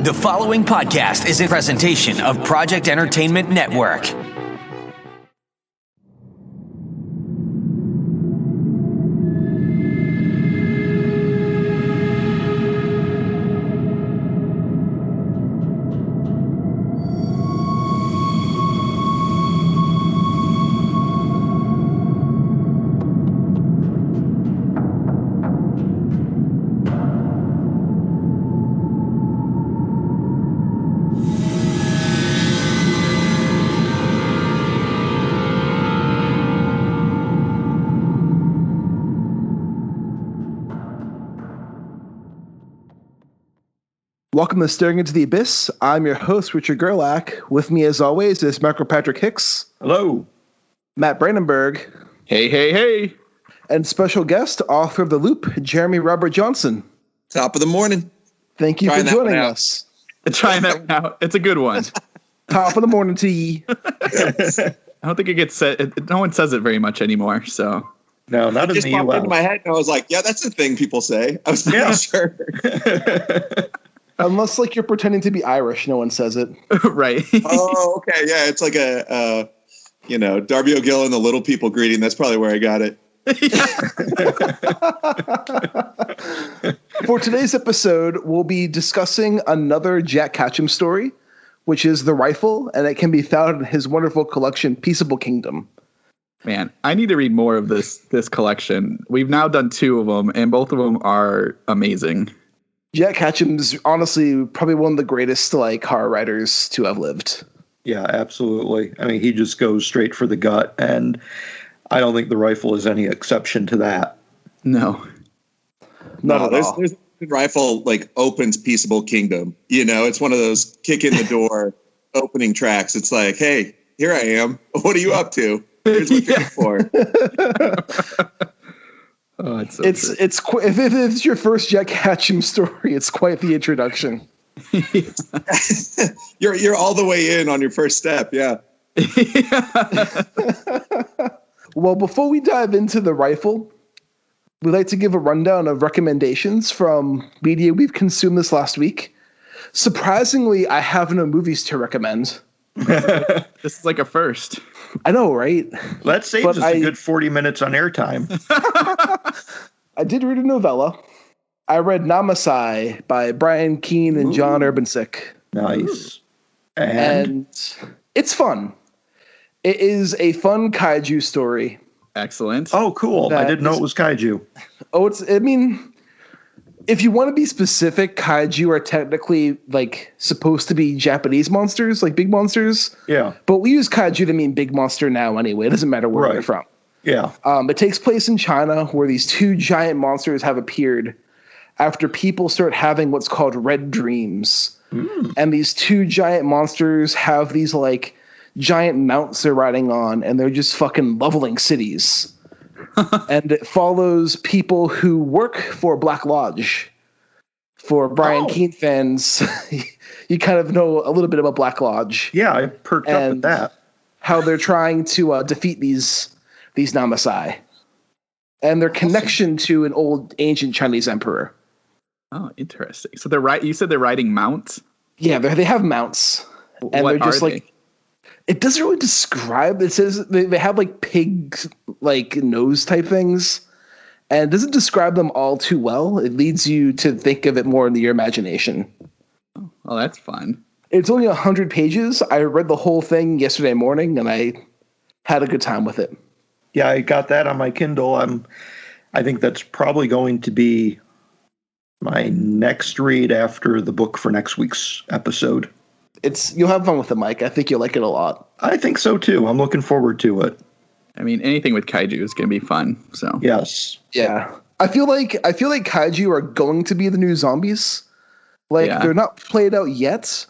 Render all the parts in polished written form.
The following podcast is a presentation of Project Entertainment Network. Welcome to Staring Into the Abyss. I'm your host, Richard Gerlach. With me, as always, is Michael Patrick Hicks. Hello. Matt Brandenburg. Hey, hey, hey. And special guest, author of The Loop, Jeremy Robert Johnson. Top of the morning. Thank you for joining us. Trying that out. It's a good one. Top of the morning to ye. I don't think it gets said. No one says it very much anymore, so. No, not in the US. It just popped into my head, and I was like, yeah, that's a thing people say. I was not sure. Unless, like, you're pretending to be Irish, no one says it. Right. Oh, okay. Yeah, it's like a Darby O'Gill and the Little People greeting. That's probably where I got it. For today's episode, we'll be discussing another Jack Ketchum story, which is The Rifle, and it can be found in his wonderful collection, Peaceable Kingdom. Man, I need to read more of this collection. We've now done 2 of them, and both of them are amazing. Jack Ketchum's honestly probably one of the greatest horror writers to have lived. Yeah, absolutely. I mean, he just goes straight for the gut, and I don't think The Rifle is any exception to that. No. Not at all. There's The Rifle opens Peaceable Kingdom. It's one of those kick in the door opening tracks. It's like, hey, here I am. What are you up to? Here's what you're for. Oh, it's if it's your first Jack Ketchum story, it's quite the introduction. You're all the way in on your first step, yeah. Well, before we dive into The Rifle, we'd like to give a rundown of recommendations from media we've consumed this last week. Surprisingly, I have no movies to recommend. This is like a first. I know, right? That saves us a good 40 minutes on airtime. I did read a novella. I read Nemesai by Brian Keene and John Urbancik. Nice. And it's fun. It is a fun kaiju story. Excellent. Oh, cool. I didn't know it was kaiju. If you want to be specific, kaiju are technically supposed to be Japanese monsters, like big monsters. Yeah. But we use kaiju to mean big monster now anyway. It doesn't matter where they're from. Yeah. It takes place in China, where these 2 giant monsters have appeared after people start having what's called red dreams. And these 2 giant monsters have these giant mounts they're riding on, and they're just fucking leveling cities. And it follows people who work for Black Lodge. For Brian Keene fans, you kind of know a little bit about Black Lodge. Yeah, I perked up with that. How they're trying to defeat these Nemesai. And their connection to an old ancient Chinese emperor. Oh, interesting. So you said they're riding mounts? Yeah, they have mounts. And what they're just are they? It doesn't really describe. It says they have pig nose type things, and it doesn't describe them all too well. It leads you to think of it more in your imagination. Oh, well, that's fun. It's only 100 pages. I read the whole thing yesterday morning, and I had a good time with it. Yeah, I got that on my Kindle. I think that's probably going to be my next read after the book for next week's episode. You'll have fun with it, Mike. I think you'll like it a lot. I think so too. I'm looking forward to it. I mean, anything with kaiju is going to be fun. So yes, yeah. I feel like kaiju are going to be the new zombies. They're not played out yet,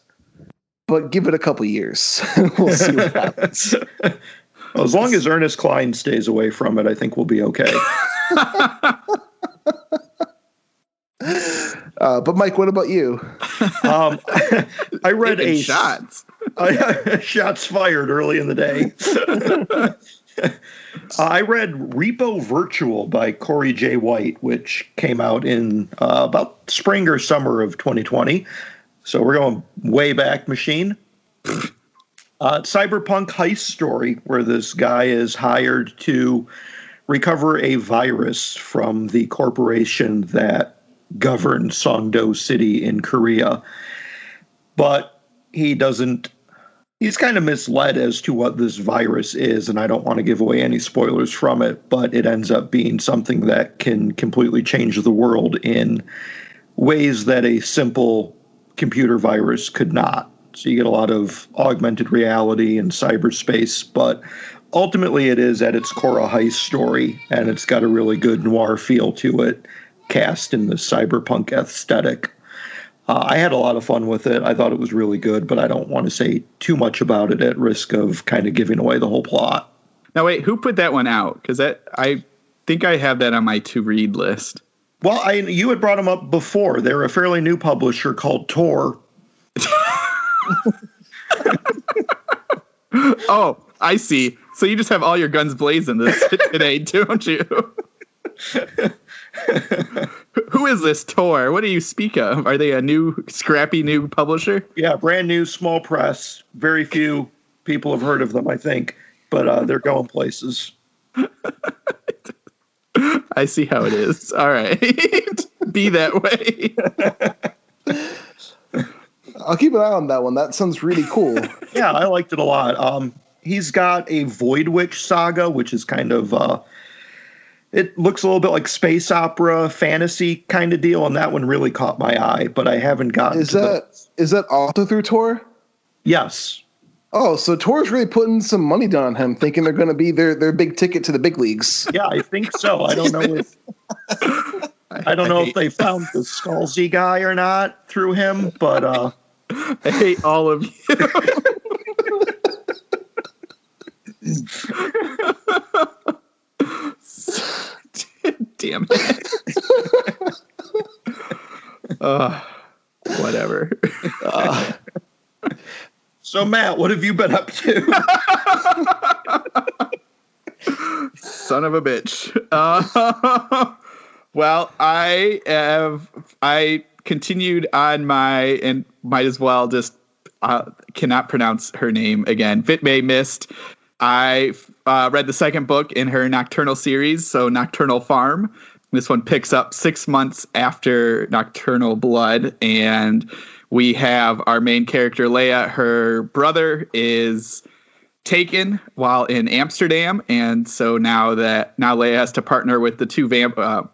but give it a couple years. We'll see what happens. Well, as long as Ernest Cline stays away from it, I think we'll be okay. But Mike, what about you? I read shots. Shots fired early in the day. I read Repo Virtual by Corey J. White, which came out in about spring or summer of 2020. So we're going way back, Machine. Cyberpunk heist story where this guy is hired to recover a virus from the corporation that governs Songdo City in Korea. But he's kind of misled as to what this virus is, and I don't want to give away any spoilers from it, but it ends up being something that can completely change the world in ways that a simple computer virus could not. So you get a lot of augmented reality and cyberspace, but ultimately it is at its core a heist story, and it's got a really good noir feel to it, cast in the cyberpunk aesthetic. I had a lot of fun with it. I thought it was really good, but I don't want to say too much about it at risk of kind of giving away the whole plot. Now, wait, who put that one out? Because I think I have that on my to-read list. Well, you had brought them up before. They're a fairly new publisher called Tor. Oh, I see. So you just have all your guns blazing this today, don't you? Who is this Tor? What do you speak of? Are they a new, scrappy new publisher? Yeah, brand new, small press. Very few people have heard of them, I think. But they're going places. I see how it is. All right. Be that way. I'll keep an eye on that one. That sounds really cool. Yeah, I liked it a lot. He's got a Void Witch saga, which is kind of it looks a little bit like space opera fantasy kind of deal, and that one really caught my eye. But I haven't gotten. Is that also through Tor? Yes. Oh, so Tor's really putting some money down on him, thinking they're going to be their big ticket to the big leagues. Yeah, I think so. I don't know if if they found the Scalzi guy or not through him, but I hate all of you. Damn it. Whatever. So, Matt, what have you been up to? Son of a bitch. Well, I continued on and might as well just cannot pronounce her name again. Villimey Mist. I read the second book in her Nocturnal series, so Nocturnal Farm. This one picks up 6 months after Nocturnal Blood, and we have our main character, Leia. Her brother is taken while in Amsterdam, and so now Leia has to partner with the two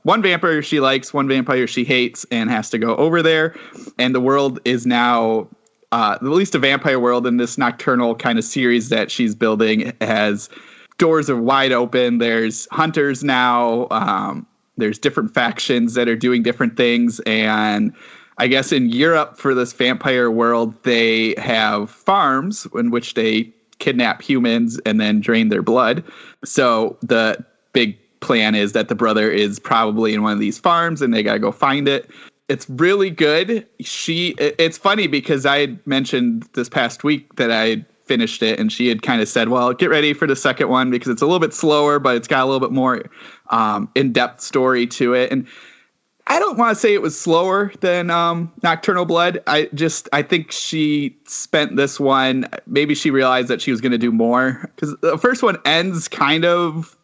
one vampire she likes, one vampire she hates, and has to go over there. And the world is now, at least a vampire world in this Nocturnal kind of series that she's building, has doors are wide open. There's hunters now. There's different factions that are doing different things, and I guess in Europe for this vampire world, they have farms in which they kidnap humans and then drain their blood. So the big plan is that the brother is probably in one of these farms and they got to go find it. It's really good. It's funny because I had mentioned this past week that I finished it, and she had kind of said, well, get ready for the second one because it's a little bit slower, but it's got a little bit more in-depth story to it. And I don't want to say it was slower than Nocturnal Blood. I think she spent this one, maybe she realized that she was going to do more, because the first one ends kind of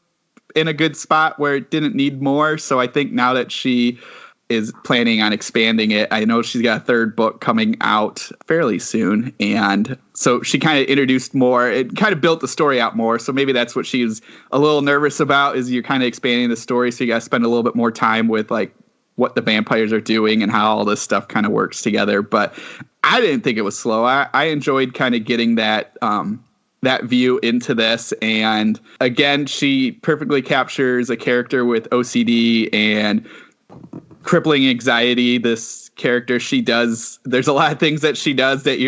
in a good spot where it didn't need more. So I think now that she is planning on expanding it, I know she's got a third book coming out fairly soon. And so she kind of introduced more. It kind of built the story out more. So maybe that's what she's a little nervous about, is you're kind of expanding the story. So you got to spend a little bit more time with like what the vampires are doing and how all this stuff kind of works together. But I didn't think it was slow. I enjoyed kind of getting that view into this. And again, she perfectly captures a character with OCD and crippling anxiety. This character, there's a lot of things that she does that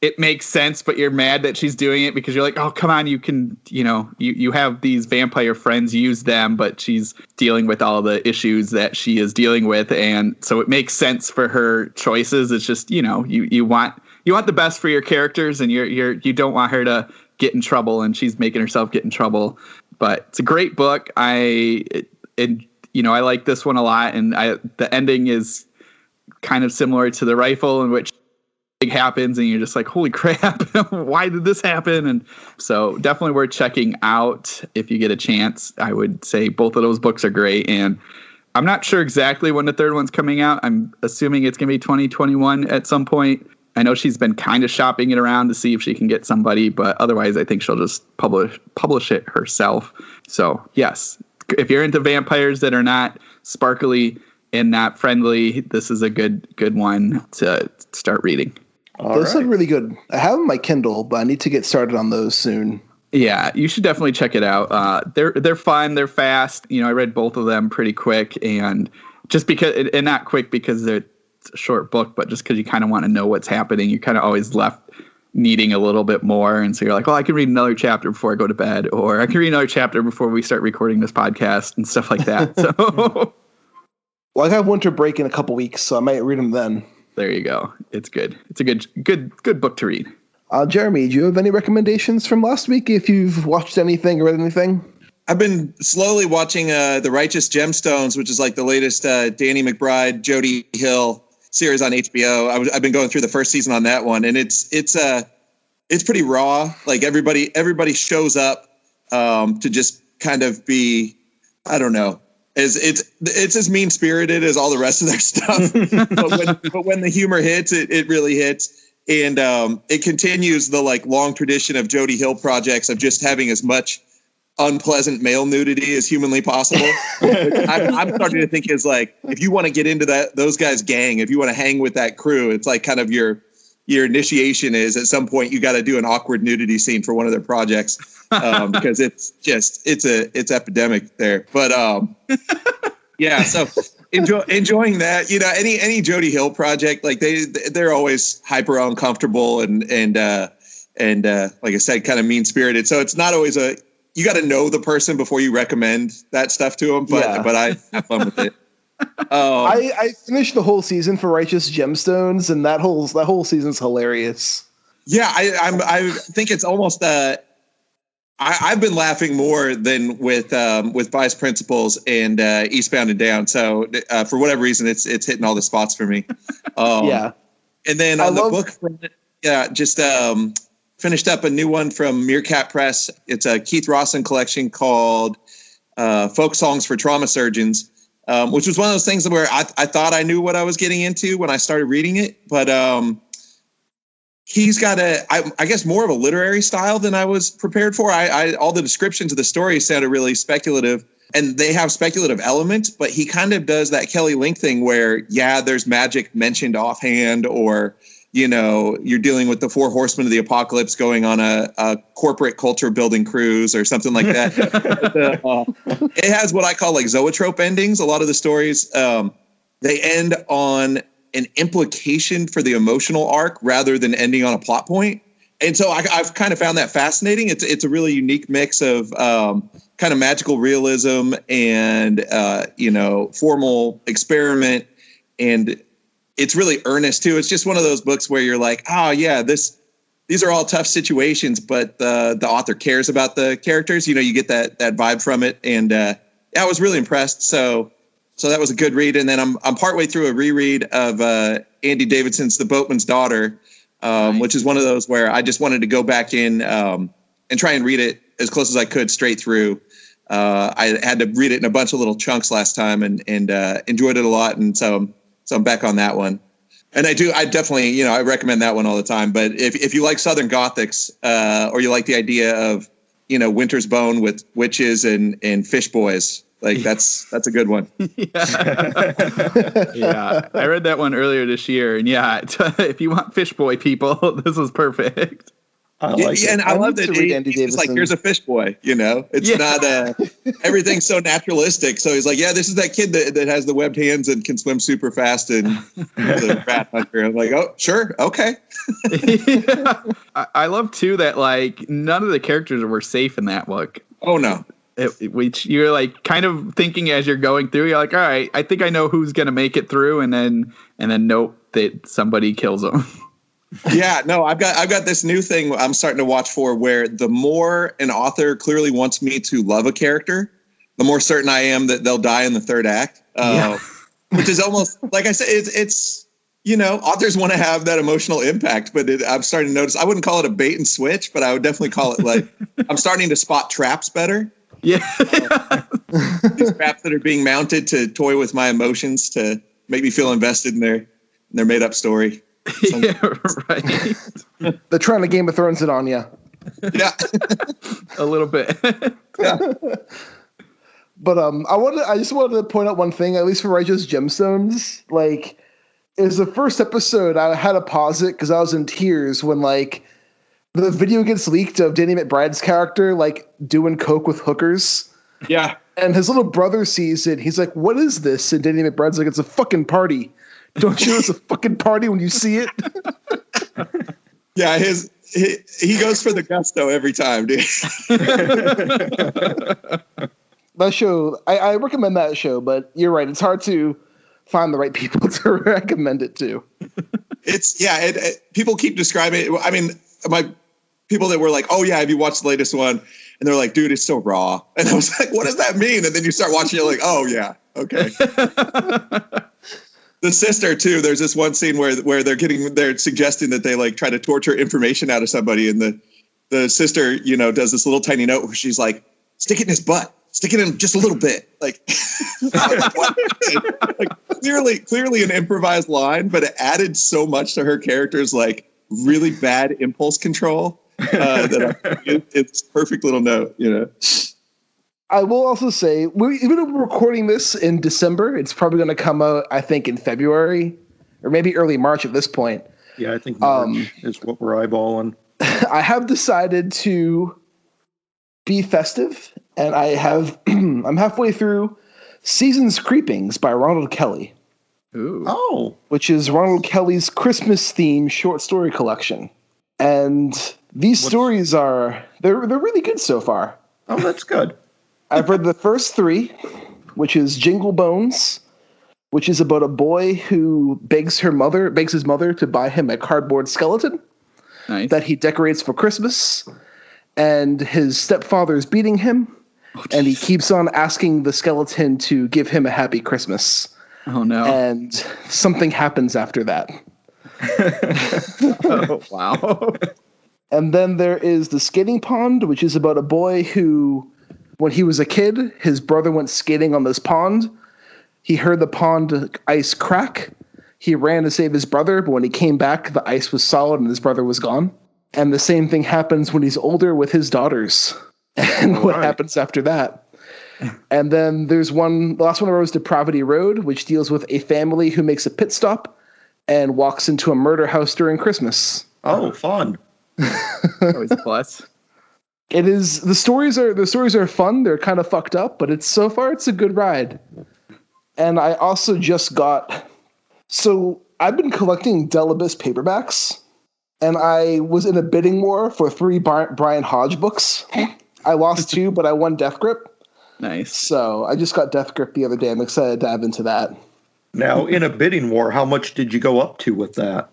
it makes sense, but you're mad that she's doing it because you're like, oh, come on, you can, you have these vampire friends, use them, but she's dealing with all the issues that she is dealing with. And so it makes sense for her choices. It's just, you want the best for your characters, and you don't want her to get in trouble, and she's making herself get in trouble. But it's a great book. I like this one a lot. And the ending is kind of similar to The Rifle, in which happens and you're just like, holy crap, why did this happen? And so definitely worth checking out if you get a chance. I would say both of those books are great. And I'm not sure exactly when the third one's coming out. I'm assuming it's going to be 2021 at some point. I know she's been kind of shopping it around to see if she can get somebody, but otherwise I think she'll just publish it herself. So yes, if you're into vampires that are not sparkly and not friendly, this is a good one to start reading. Those look really good. I have them on my Kindle, but I need to get started on those soon. Yeah, you should definitely check it out. They're fun, they're fast. I read both of them pretty quick, and just because, and not quick because they're a short book, but just because you kind of want to know what's happening, you're kind of always left needing a little bit more. And so you're like, well, I can read another chapter before I go to bed, or I can read another chapter before we start recording this podcast and stuff like that. So, well, I have winter break in a couple weeks, so I might read them then. There you go. It's good. It's a good book to read. Jeremy, do you have any recommendations from last week if you've watched anything or read anything? I've been slowly watching the Righteous Gemstones, which is like the latest Danny McBride, Jody Hill series on HBO. I've been going through the first season on that one, and it's pretty raw. Like everybody shows up to just kind of be, I don't know. It's as mean spirited as all the rest of their stuff, but when the humor hits, it really hits, and it continues the like long tradition of Jody Hill projects of just having as much unpleasant male nudity as humanly possible. I'm starting to think is like, if you want to get into those guys' gang, if you want to hang with that crew, it's like kind of your initiation is at some point you got to do an awkward nudity scene for one of their projects. Because it's epidemic there, but yeah. So enjoying that, any Jody Hill project, like they're always hyper uncomfortable and like I said, kind of mean spirited. So it's not always you got to know the person before you recommend that stuff to them. But I have fun with it. I finished the whole season for Righteous Gemstones, and that whole season's hilarious. Yeah, I think it's almost I've been laughing more than with Vice Principals and Eastbound and Down. So for whatever reason, it's hitting all the spots for me. Yeah. And then on the book front, just finished up a new one from Meerkat Press. It's a Keith Rosson collection called Folk Songs for Trauma Surgeons, which was one of those things where I thought I knew what I was getting into when I started reading it, but he's got I guess more of a literary style than I was prepared for. All the descriptions of the story sounded really speculative, and they have speculative elements, but he kind of does that Kelly Link thing where, there's magic mentioned offhand, or, you're dealing with the 4 horsemen of the apocalypse going on a corporate culture building cruise or something like that. It has what I call like zoetrope endings. A lot of the stories, they end on an implication for the emotional arc rather than ending on a plot point. And so I've kind of found that fascinating. It's a really unique mix of kind of magical realism and, formal experiment. And it's really earnest too. It's just one of those books where you're like, oh yeah, these are all tough situations, but the author cares about the characters. You get that vibe from it. And I was really impressed. So that was a good read. And then I'm partway through a reread of Andy Davidson's The Boatman's Daughter, which is one of those where I just wanted to go back in and try and read it as close as I could straight through. I had to read it in a bunch of little chunks last time and enjoyed it a lot. And so I'm back on that one. And I definitely, I recommend that one all the time. But if you like Southern Gothics or you like the idea of, Winter's Bone with witches and fish boys, like that's a good one. Yeah, I read that one earlier this year, and if you want fish boy people, this is perfect. I like it. And I love that it's like, here's a fish boy, it's not everything's so naturalistic. So he's like, this is that kid that has the webbed hands and can swim super fast and the rat hunter. I'm like, oh, sure. Okay. I love too that like none of the characters were safe in that book. Oh no. Which you're like kind of thinking as you're going through, you're like, all right, I think I know who's going to make it through. And then note that somebody kills them. Yeah, no, I've got this new thing I'm starting to watch for where the more an author clearly wants me to love a character, the more certain I am that they'll die in the third act, which is almost like I said, it's authors want to have that emotional impact, but I'm starting to notice, I wouldn't call it a bait and switch, but I would definitely call it like, I'm starting to spot traps better. Yeah. These traps that are being mounted to toy with my emotions to make me feel invested in their made up story. Yeah, right. They're trying to Game of Thrones it on you. Yeah. A little bit. Yeah. But I just wanted to point out one thing, at least for Righteous Gemstones, like, is the first episode I had to pause it because I was in tears when like the video gets leaked of Danny McBride's character like doing coke with hookers. Yeah. And his little brother sees it. He's like, "What is this?" And Danny McBride's like, "It's a fucking party. Don't you know it's a fucking party when you see it?" Yeah, he goes for the gusto every time, dude. That show, I recommend that show, but you're right. It's hard to find the right people to recommend it to. People keep describing it. I mean, my people that were like, "Oh yeah, have you watched the latest one?" And they're like, "Dude, it's so raw." And I was like, "What does that mean?" And then you start watching it like, "Oh yeah, okay." The sister too. There's this one scene where they're suggesting that they like try to torture information out of somebody, and the sister, does this little tiny note where she's like, "Stick it in his butt. Stick it in just a little bit." Like, like clearly an improvised line, but it added so much to her character's like really bad impulse control that it's perfect little note, I will also say, even though we're recording this in December, it's probably going to come out, I think, in February or maybe early March at this point. Yeah, I think March is what we're eyeballing. I have decided to be festive, and I'm halfway through Season's Creepings by Ronald Kelly. Ooh. Oh. Which is Ronald Kelly's Christmas-themed short story collection. And these stories they're really good so far. Oh, that's good. I've read the first 3, which is Jingle Bones, which is about a boy who begs his mother to buy him a cardboard skeleton that he decorates for Christmas. And his stepfather is beating him, and he keeps on asking the skeleton to give him a happy Christmas. Oh, no. And something happens after that. Oh, wow. And then there is The Skating Pond, which is about a boy who, when he was a kid, his brother went skating on this pond. He heard the pond ice crack. He ran to save his brother, but when he came back, the ice was solid and his brother was gone. And the same thing happens when he's older with his daughters. And what happens after that? And then there's the last one I wrote was Depravity Road, which deals with a family who makes a pit stop and walks into a murder house during Christmas. Oh, fun. Always a plus. It is. The stories are fun. They're kind of fucked up, but it's a good ride. And I also just got. So I've been collecting Delibus paperbacks, and I was in a bidding war for 3 Brian Hodge books. I lost 2, but I won Death Grip. Nice. So I just got Death Grip the other day. I'm excited to dive into that. Now, in a bidding war, how much did you go up to with that?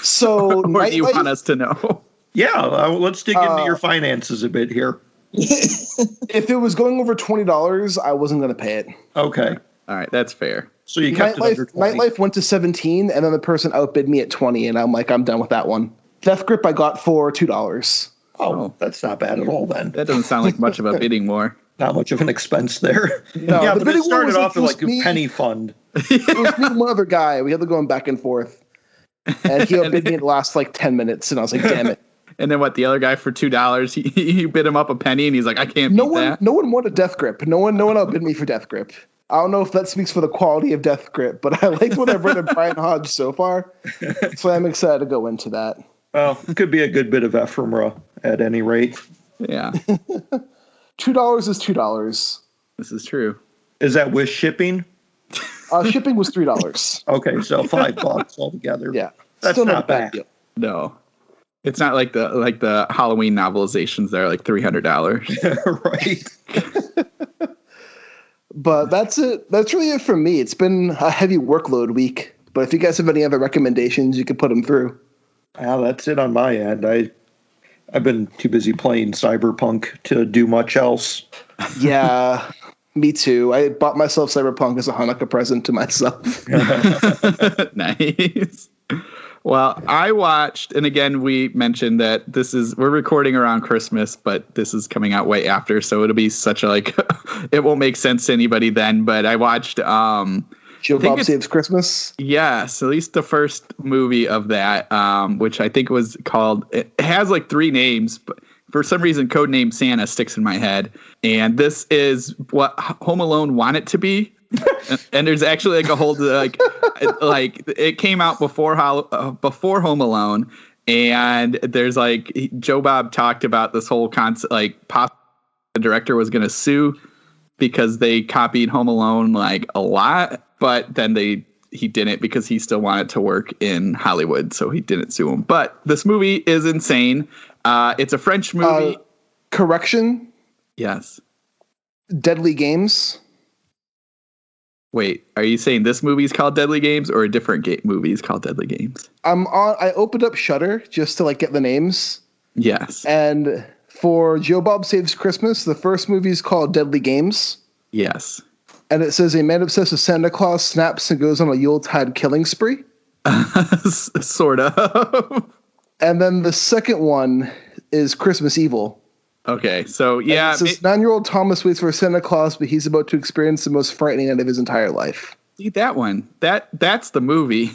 So, or do you want us to know? Yeah, let's dig into your finances a bit here. If it was going over $20, I wasn't going to pay it. Okay. All right, that's fair. So you kept it under 20. Nightlife went to 17, and then the person outbid me at 20, and I'm like, I'm done with that one. Death Grip I got for $2. Oh, that's not bad at all then. That doesn't sound like much of a bidding war. Not much of an expense there. No, yeah, but it started off as like me, a penny fund. It was me and one other guy. We had to go back and forth. And he outbid me in the last 10 minutes, and I was like, damn it. And then the other guy for $2, he bid him up a penny, and he's like, I can't beat that. No one wanted Death Grip. No one outbid me for Death Grip. I don't know if that speaks for the quality of Death Grip, but I liked what I've read of Brian Hodge so far. So I'm excited to go into that. Well, it could be a good bit of ephemera at any rate. Yeah. $2 is $2. This is true. Is that with shipping? Shipping was $3. Okay, so $5 altogether. Yeah. That's Still not a bad bad. deal. No. It's not like the Halloween novelizations that are like $300. Right. But that's it. That's really it for me. It's been a heavy workload week. But if you guys have any other recommendations, you can put them through. Well, that's it on my end. I've been too busy playing Cyberpunk to do much else. Yeah. Me too. I bought myself Cyberpunk as a Hanukkah present to myself. Nice. Well, I watched, and again, we mentioned that we're recording around Christmas, but this is coming out way after, so it'll be such a, it won't make sense to anybody then, but I watched, Joe Bob Saves Christmas? Yes, at least the first movie of that, which I think was called, it has 3 names, but for some reason, Codename Santa sticks in my head. And this is what Home Alone wanted to be. And there's actually a whole, it came out before Home Alone. And there's Joe Bob talked about this whole concept, possibly the director was going to sue because they copied Home Alone a lot. But then he didn't because he still wanted to work in Hollywood. So he didn't sue him. But this movie is insane. It's a French movie. Correction? Yes. Deadly Games? Wait, are you saying this movie is called Deadly Games or a different movie is called Deadly Games? I opened up Shudder just to get the names. Yes. And for Joe Bob Saves Christmas, the first movie is called Deadly Games. Yes. And it says a man obsessed with Santa Claus snaps and goes on a Yuletide killing spree. Sort of. And then the second one is Christmas Evil. Okay, so yeah. It says 9-year-old Thomas waits for Santa Claus, but he's about to experience the most frightening night of his entire life. See, that one. That's the movie.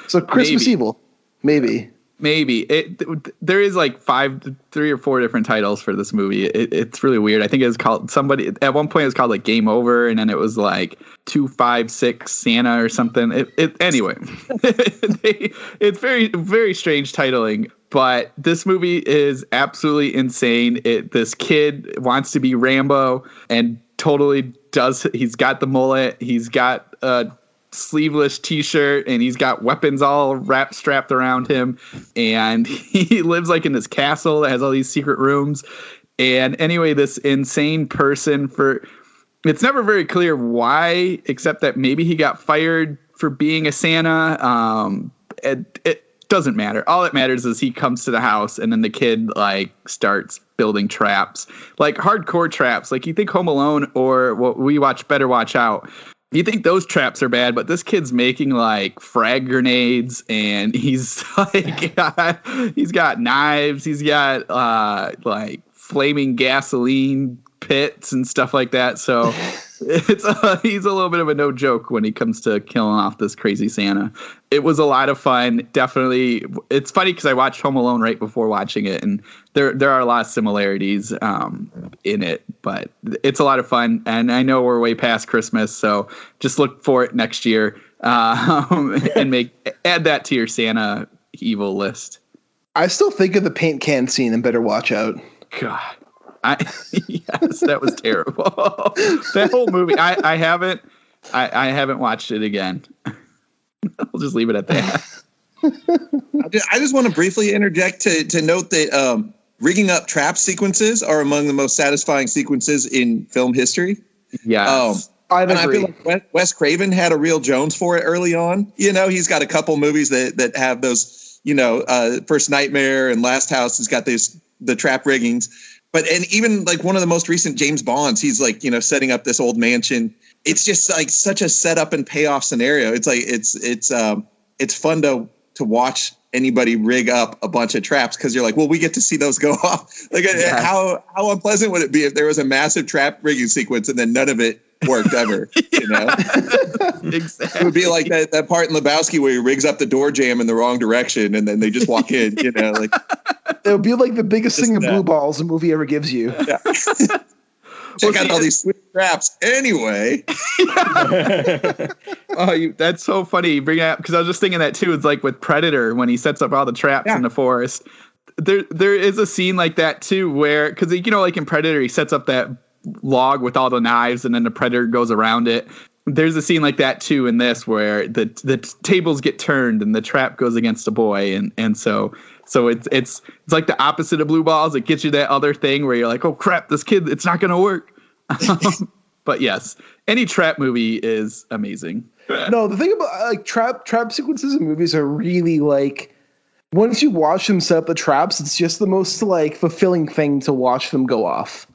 So Christmas Evil. Maybe. There is 3 or 4 different titles for this movie. It's really weird. I think it was called at one point it was called Game Over, and then it was 256 Santa or something. Anyway, it's very, very strange titling, but this movie is absolutely insane. This kid wants to be Rambo and totally does. He's got the mullet. He's got sleeveless t-shirt and he's got weapons all strapped around him, and he lives in this castle that has all these secret rooms. And anyway, this insane person, it's never very clear why, except that maybe he got fired for being a Santa. It doesn't matter. All that matters is he comes to the house, and then the kid starts building traps, hardcore traps. You think Home Alone or what we watch Better Watch Out, you think those traps are bad, but this kid's making frag grenades, and he's he's got knives, he's got flaming gasoline pits and stuff like that. So he's a little bit of a no joke when he comes to killing off this crazy Santa. It was a lot of fun. Definitely. It's funny because I watched Home Alone right before watching it, and there are a lot of similarities in it, but it's a lot of fun. And I know we're way past Christmas, so just look for it next year and add that to your Santa evil list. I still think of the paint can scene in Better Watch Out. God. Yes, that was terrible. That whole movie, I haven't watched it again. I'll just leave it at that. I just want to briefly interject to note that rigging up trap sequences are among the most satisfying sequences in film history. Yeah. I agree. feel like Wes Craven had a real Jones for it early on. He's got a couple movies that have those, First Nightmare and Last House has got the trap riggings. But and even one of the most recent James Bonds, he's setting up this old mansion. It's just such a setup and payoff scenario. It's it's fun to watch anybody rig up a bunch of traps because you're well, we get to see those go off. How unpleasant would it be if there was a massive trap rigging sequence and then none of it worked ever? Exactly. It would be like that part in Lebowski where he rigs up the door jamb in the wrong direction and then they just walk in. It would be the biggest thing of blue balls a movie ever gives you. Yeah. Check out all these sweet traps. Anyway. That's so funny. You bring it up because I was just thinking that too. It's with Predator when he sets up all the traps in the forest. There is a scene like that too where because in Predator he sets up that log with all the knives and then the Predator goes around it. There's a scene like that too in this where the tables get turned and the trap goes against a boy and so it's like the opposite of blue balls. It gets you that other thing where you're oh crap, this kid, it's not going to work. But yes, any trap movie is amazing. No, the thing about trap sequences in movies are really once you watch them set up the traps, it's just the most fulfilling thing to watch them go off.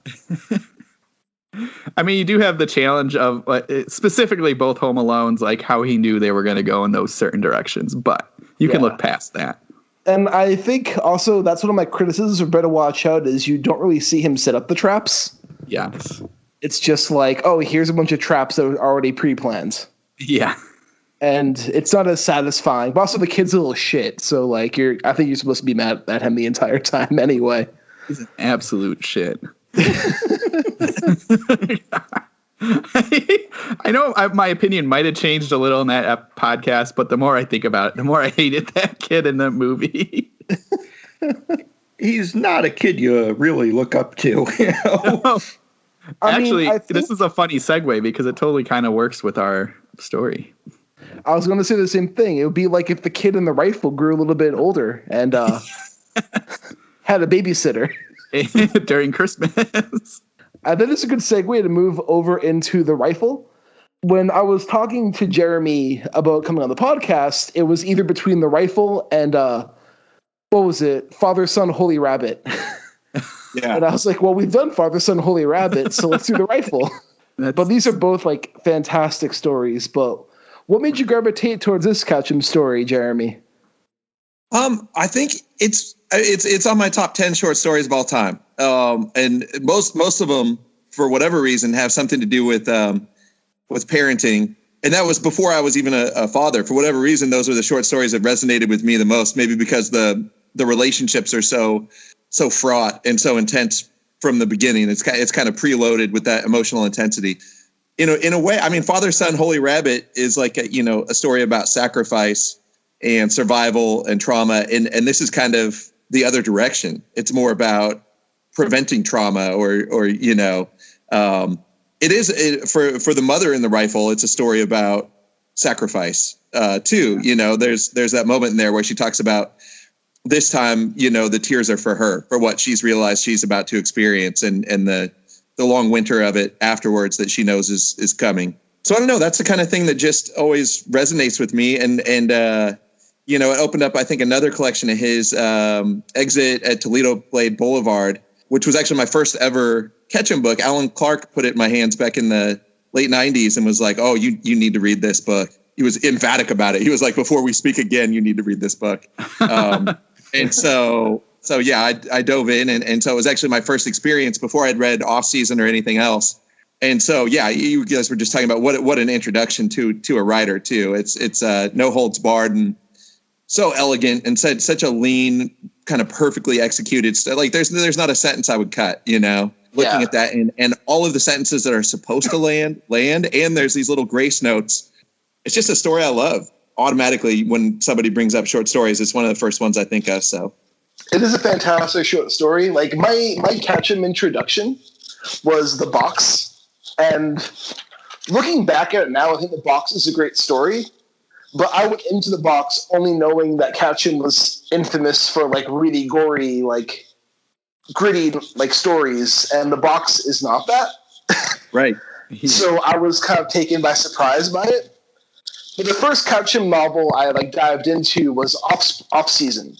I mean, you do have the challenge of specifically both Home Alones, like how he knew they were going to go in those certain directions, but you can look past that. And I think also that's one of my criticisms of Better Watch Out is you don't really see him set up the traps. Yes. It's just like, oh, here's a bunch of traps that are already pre-planned. Yeah. And it's not as satisfying. But also the kid's a little shit. So like I think you're supposed to be mad at him the entire time anyway. He's an absolute shit. I know my opinion might have changed a little in that podcast, but the more I think about it, the more I hated that kid in the movie. He's not a kid you really look up to. You know? No. Actually, this is a funny segue because it totally kind of works with our story. I was going to say the same thing. It would be like if the kid in the rifle grew a little bit older and had a babysitter. During Christmas. I think it's a good segue to move over into the rifle. When I was talking to Jeremy about coming on the podcast, it was either between the rifle and what was it? Father, Son, Holy Rabbit. Yeah. And I was like, well, we've done Father, Son, Holy Rabbit, so let's do the rifle. But these are both like fantastic stories. But what made you gravitate towards this Ketchum story, Jeremy? I think it's on my top 10 short stories of all time. And most of them, for whatever reason, have something to do with parenting. And that was before I was even a father. For whatever reason, those were the short stories that resonated with me the most. Maybe because the relationships are so fraught and so intense from the beginning. It's kind of preloaded with that emotional intensity. You know, in a way, I mean, Father, Son, Holy Rabbit is like a story about sacrifice and survival and trauma. And this is kind of the other direction. It's more about preventing trauma or it is for the mother in the rifle. It's a story about sacrifice too. You know, there's that moment in there where she talks about this time, the tears are for her, for what she's realized she's about to experience and the long winter of it afterwards that she knows is coming. So I don't know. That's the kind of thing that just always resonates with me. And it opened up, I think, another collection of his Exit at Toledo Blade Boulevard, which was actually my first ever Ketchum book. Alan Clark put it in my hands back in the late 90s and was like, oh, you need to read this book. He was emphatic about it. He was like, before we speak again, you need to read this book. And so yeah, I dove in. And so it was actually my first experience before I'd read Off Season or anything else. And so, yeah, you guys were just talking about what an introduction to a writer, too. It's no holds barred and so elegant and such a lean, kind of perfectly executed. Like there's not a sentence I would cut, looking at that and all of the sentences that are supposed to land. And there's these little grace notes. It's just a story I love. Automatically, when somebody brings up short stories, it's one of the first ones I think of. So it is a fantastic short story. Like my Ketchum introduction was The Box. And looking back at it now, I think The Box is a great story. But I went into The Box only knowing that Ketchum was infamous for like really gory, like gritty, like stories, and The Box is not that. Right. So I was kind of taken by surprise by it. But the first Ketchum novel I like dived into was Off Season.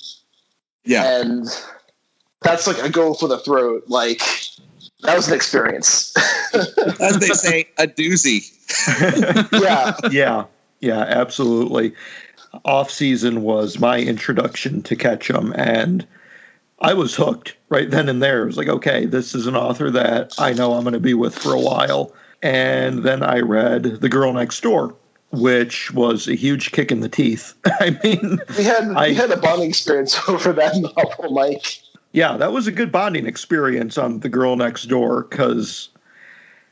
Yeah. And that's like a go for the throat. Like that was an experience. As they say, a doozy. Yeah. Yeah, absolutely. Off Season was my introduction to Ketchum, and I was hooked right then and there. It was like, okay, this is an author that I know I'm going to be with for a while. And then I read The Girl Next Door, which was a huge kick in the teeth. I mean, we had a bonding experience over that novel, Mike. Yeah, that was a good bonding experience on The Girl Next Door because,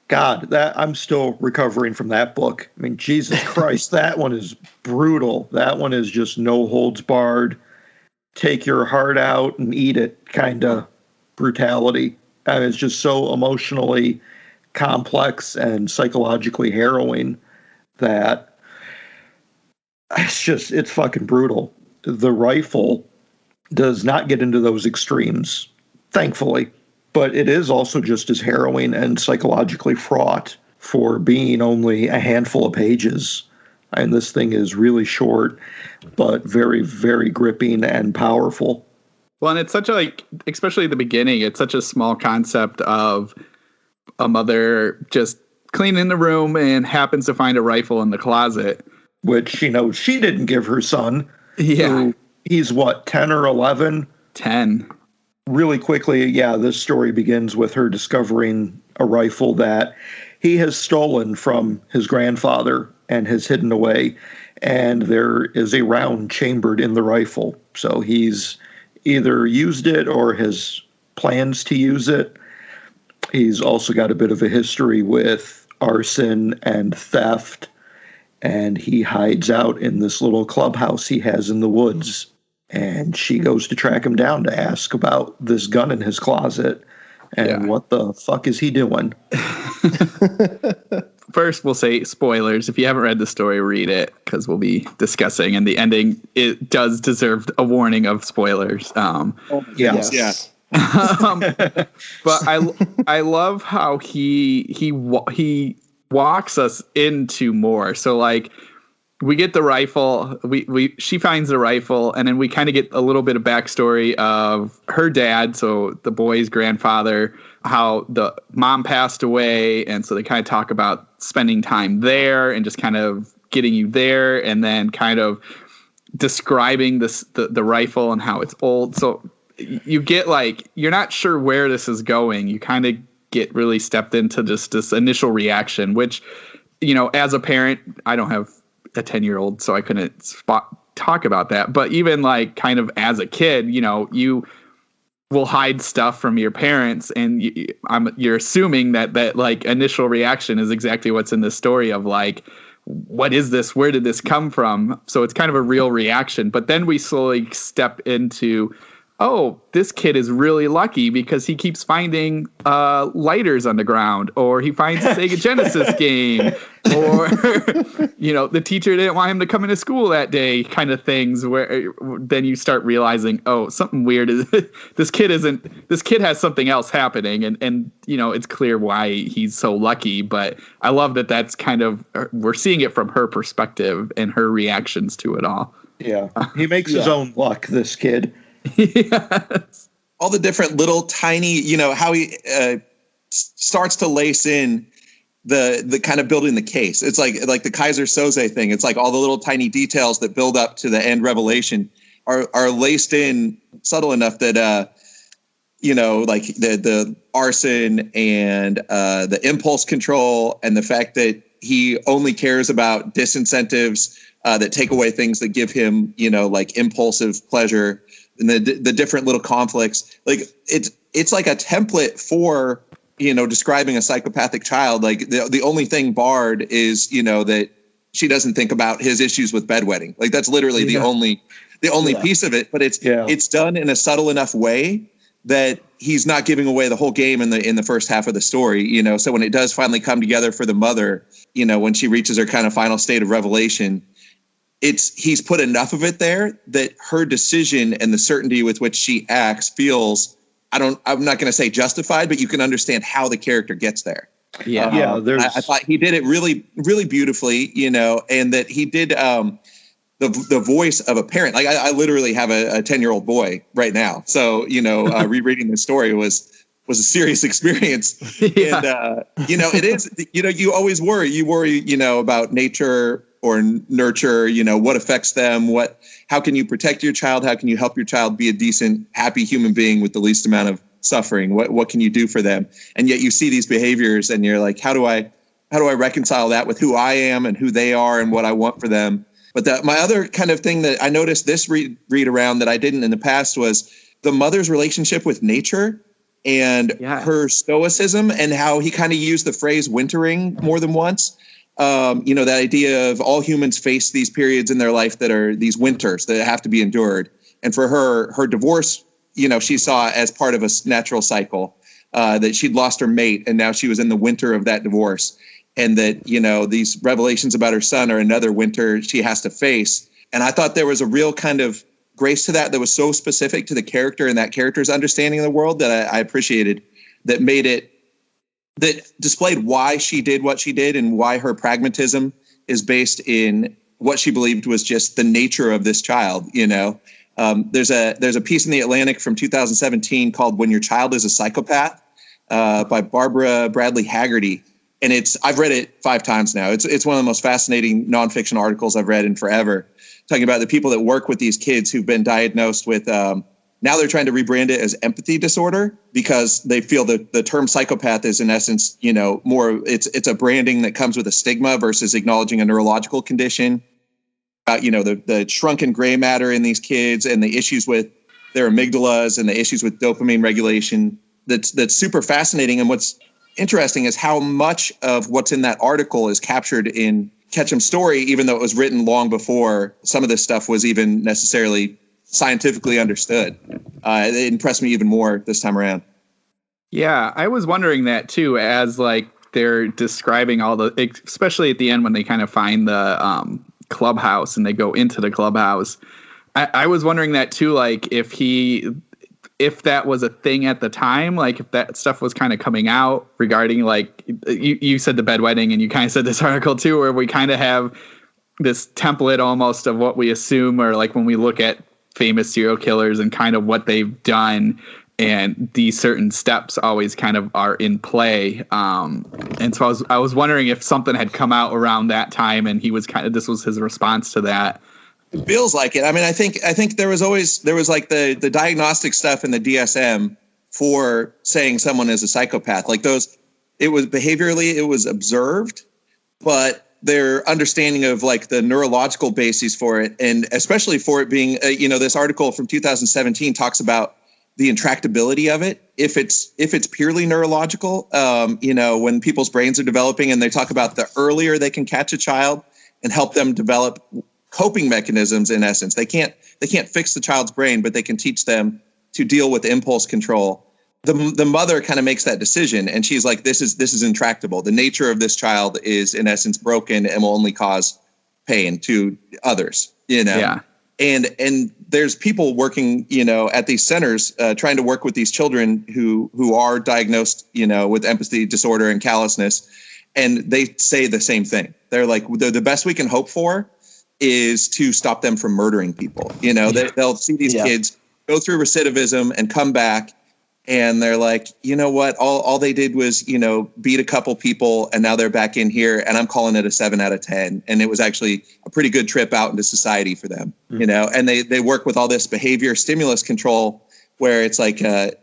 God, I'm still recovering from that book. I mean, Jesus Christ, that one is brutal. That one is just no holds barred, take your heart out and eat it kind of brutality. And it's just so emotionally complex and psychologically harrowing that it's fucking brutal. The Rifle does not get into those extremes, thankfully. But it is also just as harrowing and psychologically fraught for being only a handful of pages. And this thing is really short, but very, very gripping and powerful. Well, and it's such especially the beginning, it's such a small concept of a mother just cleaning the room and happens to find a rifle in the closet. Which she knows she didn't give her son. Yeah. He's what, 10 or 11? 10. Really quickly, yeah, this story begins with her discovering a rifle that he has stolen from his grandfather and has hidden away. And there is a round chambered in the rifle. So he's either used it or has plans to use it. He's also got a bit of a history with arson and theft. And he hides out in this little clubhouse he has in the woods. And she goes to track him down to ask about this gun in his closet. And what the fuck is he doing? First, we'll say spoilers. If you haven't read the story, read it, because we'll be discussing. And the ending, it does deserve a warning of spoilers. Yes. Yeah. But I love how he walks us into more. So like we get the rifle, she finds the rifle, and then we kind of get a little bit of backstory of her dad, so the boy's grandfather, how the mom passed away, and so they kind of talk about spending time there and just kind of getting you there, and then kind of describing the rifle and how it's old. So you get like, you're not sure where this is going. You kind of get really stepped into just this initial reaction, which, you know, as a parent, I don't have a 10-year-old, so I couldn't talk about that. But even like kind of as a kid, you know, you will hide stuff from your parents, and you're assuming that like initial reaction is exactly what's in the story of like, what is this? Where did this come from? So it's kind of a real reaction. But then we slowly step into, oh, this kid is really lucky because he keeps finding lighters on the ground, or he finds a Sega Genesis game, or, you know, the teacher didn't want him to come into school that day, kind of things, where then you start realizing, oh, something weird is this kid has something else happening. And, you know, it's clear why he's so lucky. But I love that that's kind of, we're seeing it from her perspective and her reactions to it all. Yeah. He makes his own luck, this kid. Yes. All the different little tiny, you know, how he starts to lace in the kind of building the case. It's like the Kaiser Soze thing. It's like all the little tiny details that build up to the end revelation are laced in subtle enough that, you know, like the arson and the impulse control and the fact that he only cares about disincentives that take away things that give him, you know, like impulsive pleasure. And the different little conflicts, like it's like a template for, you know, describing a psychopathic child. Like the only thing barred is, you know, that she doesn't think about his issues with bedwetting. Like that's literally the only piece of it. But it's done in a subtle enough way that he's not giving away the whole game in the first half of the story. You know, so when it does finally come together for the mother, you know, when she reaches her kind of final state of revelation, he's put enough of it there that her decision and the certainty with which she acts feels, I'm not going to say justified, but you can understand how the character gets there. Yeah. I thought he did it really, really beautifully, you know, and that he did the voice of a parent. Like I literally have a 10-year-old boy right now. So, you know, rereading this story was a serious experience. Yeah. And, you know, it is, you know, you always worry, you know, about nature or nurture, you know, what affects them, how can you protect your child? How can you help your child be a decent, happy human being with the least amount of suffering? What can you do for them? And yet you see these behaviors and you're like, how do I reconcile that with who I am and who they are and what I want for them? But my other kind of thing that I noticed this read around that I didn't in the past was the mother's relationship with nature and her stoicism, and how he kind of used the phrase wintering more than once. You know, that idea of all humans face these periods in their life that are these winters that have to be endured. And for her divorce, you know, she saw as part of a natural cycle, that she'd lost her mate and now she was in the winter of that divorce. And that, you know, these revelations about her son are another winter she has to face. And I thought there was a real kind of grace to that was so specific to the character and that character's understanding of the world that I appreciated, that made it, that displayed why she did what she did and why her pragmatism is based in what she believed was just the nature of this child. You know, there's a piece in the Atlantic from 2017 called "When Your Child is a Psychopath," by Barbara Bradley Haggerty. And I've read it 5 times now. It's one of the most fascinating nonfiction articles I've read in forever, talking about the people that work with these kids who've been diagnosed with, now they're trying to rebrand it as empathy disorder because they feel that the term psychopath is in essence, more, it's a branding that comes with a stigma versus acknowledging a neurological condition. The shrunken gray matter in these kids and the issues with their amygdalas and the issues with dopamine regulation. That's super fascinating. And what's interesting is how much of what's in that article is captured in Ketchum's story, even though it was written long before some of this stuff was even necessarily scientifically understood. It impressed me even more this time around. Yeah, I was wondering that too, as like they're describing all the, especially at the end when they kind of find the clubhouse and they go into the clubhouse. I was wondering that too, like if that was a thing at the time, like if that stuff was kind of coming out regarding, like you said the bedwetting, and you kind of said this article too, where we kind of have this template almost of what we assume, or like when we look at famous serial killers and kind of what they've done, and these certain steps always kind of are in play. And so I was wondering if something had come out around that time and this was his response to that. It feels like it. I mean, I think there was like the diagnostic stuff in the DSM for saying someone is a psychopath. Like it was behaviorally, it was observed, but their understanding of like the neurological bases for it, and especially for it being, this article from 2017 talks about the intractability of it. If it's purely neurological, when people's brains are developing, and they talk about the earlier they can catch a child and help them develop coping mechanisms. In essence, they can't fix the child's brain, but they can teach them to deal with impulse control. The mother kind of makes that decision, and she's like, this is intractable. The nature of this child is in essence broken and will only cause pain to others, Yeah. And there's people working, at these centers, trying to work with these children who are diagnosed, with empathy disorder and callousness. And they say the same thing. They're like, the best we can hope for is to stop them from murdering people. They'll see these kids go through recidivism and come back, and they're like, you know what? All they did was, beat a couple people, and now they're back in here, and I'm calling it a 7 out of 10. And it was actually a pretty good trip out into society for them, and they work with all this behavior stimulus control, where it's like,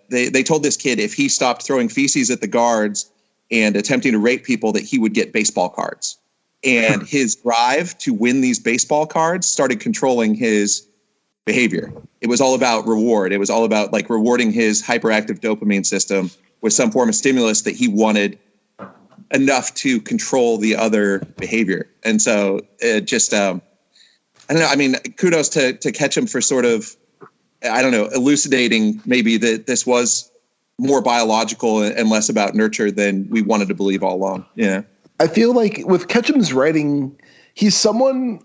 they told this kid if he stopped throwing feces at the guards and attempting to rape people, that he would get baseball cards. And his drive to win these baseball cards started controlling his behavior. It was all about reward. It was all about like rewarding his hyperactive dopamine system with some form of stimulus that he wanted enough to control the other behavior. And so it just, I don't know. I mean, kudos to Ketchum for sort of, elucidating maybe that this was more biological and less about nurture than we wanted to believe all along. Yeah. I feel like with Ketchum's writing, he's someone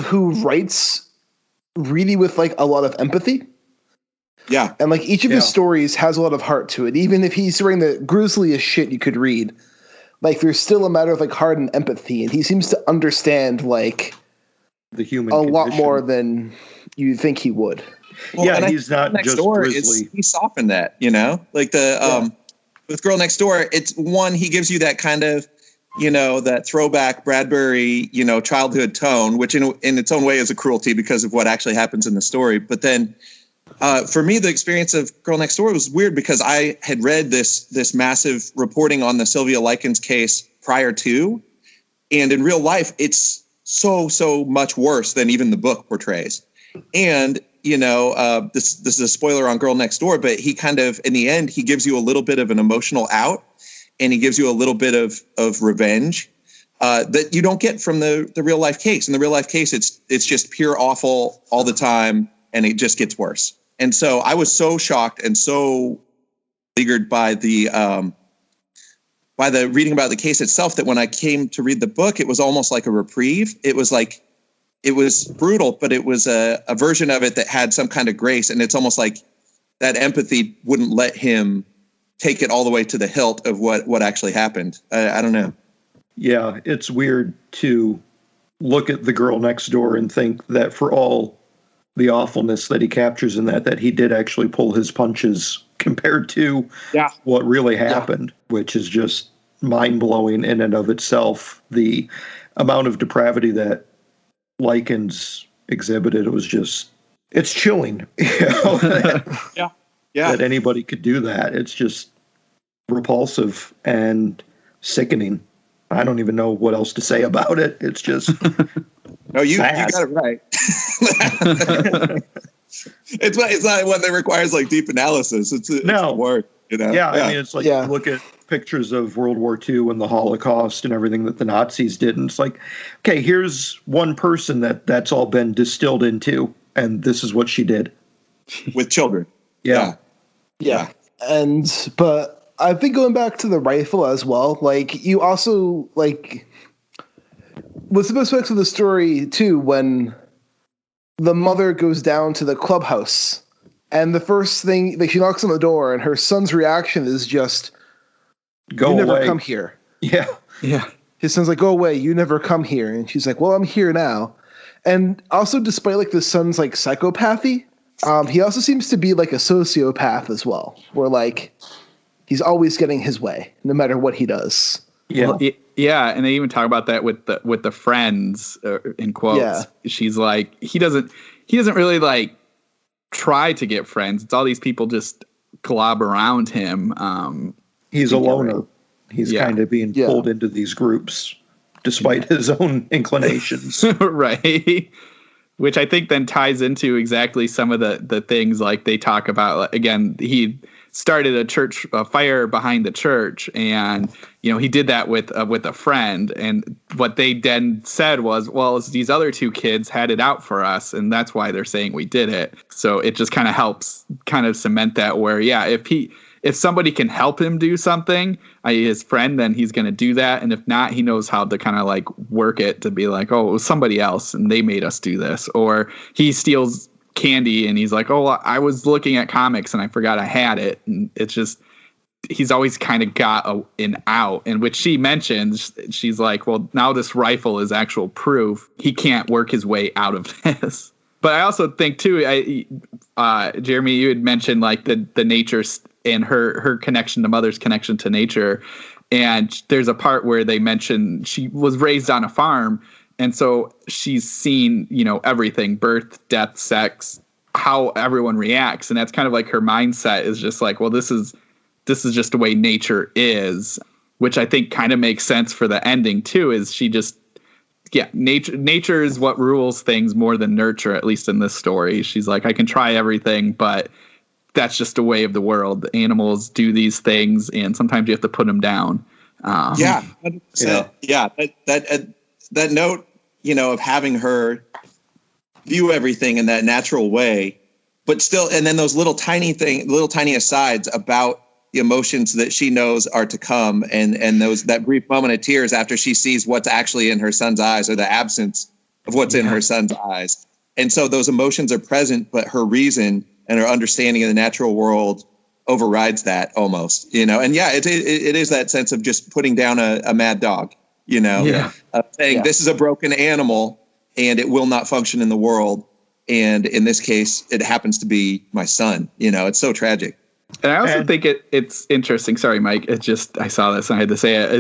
who writes really with like a lot of empathy. Yeah. And like each of his stories has a lot of heart to it. Even if he's writing the grisliest shit you could read, like there's still a matter of like heart and empathy. And he seems to understand like the human a condition. lot more than you think he would. Well, he's not just grisly. He softened that, like with Girl Next Door, it's one, he gives you that kind of, that throwback Bradbury, childhood tone, which in its own way is a cruelty because of what actually happens in the story. But then for me, the experience of Girl Next Door was weird because I had read this massive reporting on the Sylvia Likens case prior to, and in real life, it's so much worse than even the book portrays. And, this is a spoiler on Girl Next Door, but he kind of, in the end, he gives you a little bit of an emotional out, and he gives you a little bit of revenge that you don't get from the real life case. In the real life case, it's just pure awful all the time, and it just gets worse. And so I was so shocked and so beleaguered by the reading about the case itself that when I came to read the book, it was almost like a reprieve. It was brutal, but it was a version of it that had some kind of grace. And it's almost like that empathy wouldn't let him take it all the way to the hilt of what actually happened. I don't know. Yeah, it's weird to look at The Girl Next Door and think that for all the awfulness that he captures in that he did actually pull his punches compared to what really happened, which is just mind-blowing in and of itself. The amount of depravity that Likens exhibited was just, it's chilling. That anybody could do that. It's just repulsive and sickening. I don't even know what else to say about it. It's just no, you got it right. It's not one that requires like deep analysis. It's work, you know. Yeah, I mean, it's like you look at pictures of World War II and the Holocaust and everything that the Nazis did, and it's like, okay, here's one person that's all been distilled into, and this is what she did with children. Yeah. But I think going back to the rifle as well, like you also like with some aspects of the story too, when the mother goes down to the clubhouse and the first thing, like she knocks on the door and her son's reaction is just, go you away. never come here. Yeah. His son's like, go away. You never come here. And she's like, well, I'm here now. And also despite like the son's like psychopathy, he also seems to be like a sociopath as well, where like he's always getting his way no matter what he does. Yeah. Well, yeah. And they even talk about that with the friends in quotes. Yeah. She's like, he doesn't really like try to get friends. It's all these people just glob around him. He's a loner. He's kind of being pulled into these groups despite his own inclinations. Right. Which I think then ties into exactly some of the things like they talk about. Again, he started a fire behind the church, and he did that with a friend. And what they then said was, well, these other two kids had it out for us, and that's why they're saying we did it. So it just kind of helps kind of cement that where, if somebody can help him do something, i.e. his friend, then he's going to do that. And if not, he knows how to kind of like work it to be like, oh, it was somebody else and they made us do this. Or he steals candy and he's like, oh, I was looking at comics and I forgot I had it. And it's just, he's always kind of got an out. And which she mentions, she's like, well, now this rifle is actual proof he can't work his way out of this. But I also think too, Jeremy, you had mentioned like the nature and her connection to mother's connection to nature. And there's a part where they mention she was raised on a farm. And so she's seen, everything, birth, death, sex, how everyone reacts. And that's kind of like her mindset is just like, well, this is just the way nature is, which I think kind of makes sense for the ending too, is she just, nature is what rules things more than nurture, at least in this story. She's like, I can try everything, but that's just a way of the world. The animals do these things, and sometimes you have to put them down. 100%. Yeah. That note, of having her view everything in that natural way, but still, and then those little tiny asides about the emotions that she knows are to come, and that brief moment of tears after she sees what's actually in her son's eyes, or the absence of what's in her son's eyes. And so those emotions are present, but her reason and her understanding of the natural world overrides that almost, and it is that sense of just putting down a mad dog, saying this is a broken animal and it will not function in the world. And in this case, it happens to be my son. It's so tragic. And I also think it's interesting. Sorry, Mike. It's just, I saw this and I had to say it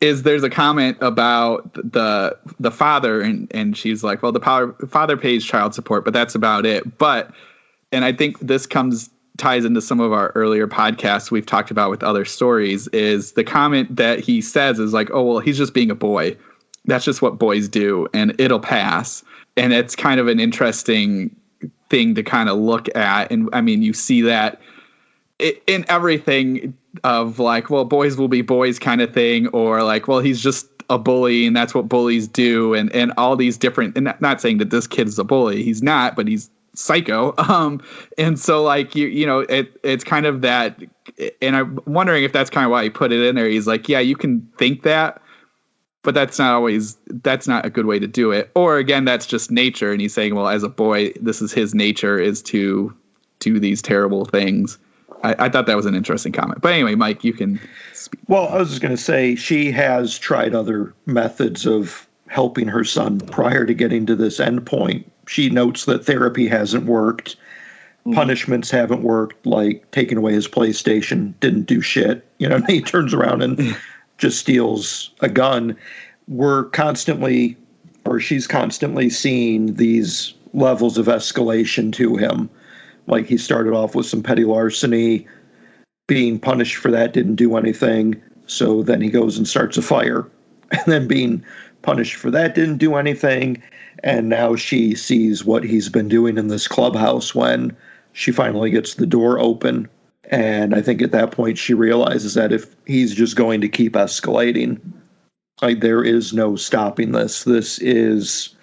is there's a comment about the father and she's like, well, the father pays child support, but that's about it. And I think this ties into some of our earlier podcasts we've talked about with other stories, is the comment that he says is like, oh, well, he's just being a boy. That's just what boys do and it'll pass. And it's kind of an interesting thing to kind of look at. And I mean, you see that in everything of like, well, boys will be boys kind of thing, or like, well, he's just a bully and that's what bullies do. And all these different, and not saying that this kid is a bully, he's not, but he's psycho. And so like, it's kind of that. And I'm wondering if that's kind of why he put it in there. He's like, yeah, you can think that, but that's not a good way to do it. Or again, that's just nature. And he's saying, well, as a boy, this is his nature, is to do these terrible things. I thought that was an interesting comment. But anyway, Mike, you can speak. Well, I was just going to say she has tried other methods of helping her son prior to getting to this end point. she notes that therapy hasn't worked. Punishments haven't worked, like taking away his PlayStation didn't do shit. You know, and he turns around and just steals a gun. She's constantly seeing these levels of escalation to him. Like he started off with some petty larceny, being punished for that didn't do anything. So then he goes and starts a fire, and then being punished for that didn't do anything. And now she sees what he's been doing in this clubhouse when she finally gets the door open. And I think at that point she realizes that if he's just going to keep escalating, like there is no stopping this. This is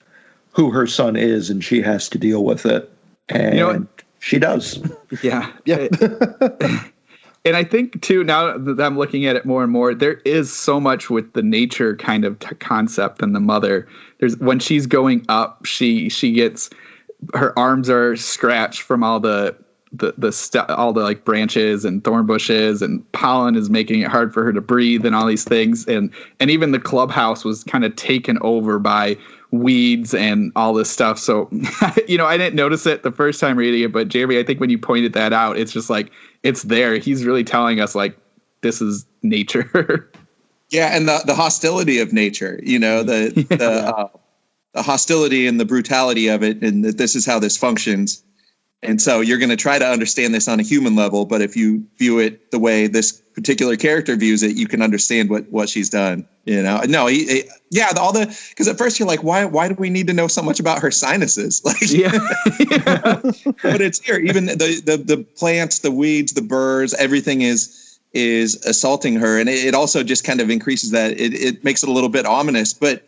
who her son is, and she has to deal with it. And she does. Yeah. Yeah. And I think, too, now that I'm looking at it more and more, there is so much with the nature kind of concept in the mother. When she's going up, she gets her arms are scratched from all the like branches and thorn bushes, and pollen is making it hard for her to breathe and all these things. And even the clubhouse was kind of taken over by weeds and all this stuff. So, I didn't notice it the first time reading it, but Jeremy, I think when you pointed that out, it's just like, it's there. He's really telling us like, this is nature. Yeah. And the hostility of nature, the hostility and the brutality of it. And that this is how this functions. And so you're going to try to understand this on a human level, but if you view it the way this particular character views it, you can understand what she's done. Because at first you're like, why do we need to know so much about her sinuses? Like, but it's here. Even the plants, the weeds, the burrs, everything is assaulting her, and it also just kind of increases that. It makes it a little bit ominous, but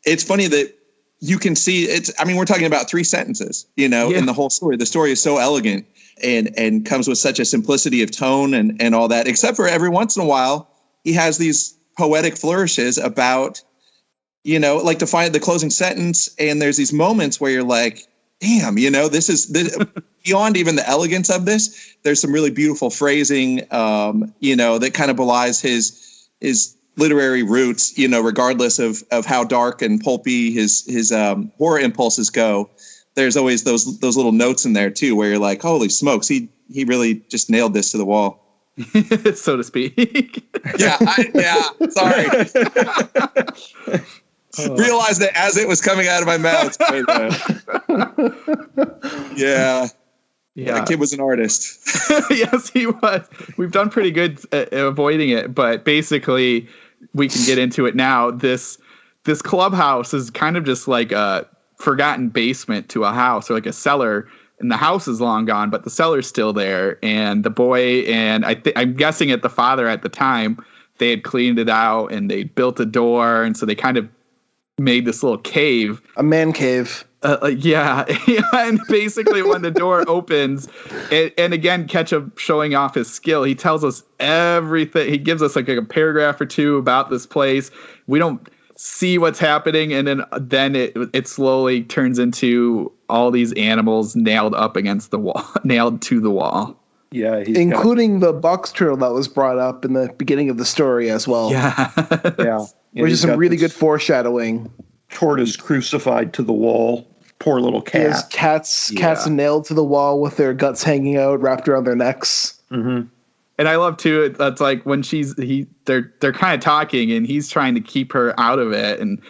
it's funny that. You can see we're talking about 3 sentences, in the whole story. The story is so elegant and comes with such a simplicity of tone and all that, except for every once in a while, he has these poetic flourishes about, like to find the closing sentence. And there's these moments where you're like, damn, this is beyond even the elegance of this. There's some really beautiful phrasing, that kind of belies his literary roots, regardless of how dark and pulpy his horror impulses go. There's always those little notes in there too, where you're like, holy smokes, he really just nailed this to the wall. So to speak. Sorry. Realized that as it was coming out of my mouth. Yeah. Yeah, the kid was an artist. Yes, he was. We've done pretty good at avoiding it, but basically we can get into it now. This clubhouse is kind of just like a forgotten basement to a house, or like a cellar, and the house is long gone, but the cellar's still there. And the boy and I'm guessing the father at the time, they had cleaned it out and they built a door, and so they kind of made this little cave, a man cave. And basically when the door opens, and again, Ketchum showing off his skill, he tells us everything. He gives us like a paragraph or two about this place. We don't see what's happening, and then it slowly turns into all these animals nailed up against the wall, nailed to the wall. Yeah, including the box turtle that was brought up in the beginning of the story as well. Yeah. Which is some really good foreshadowing. Tortoise crucified to the wall. Poor little cat. He has cats nailed to the wall with their guts hanging out, wrapped around their necks. Mm-hmm. And I love too. That's like when they're kind of talking, and he's trying to keep her out of it, and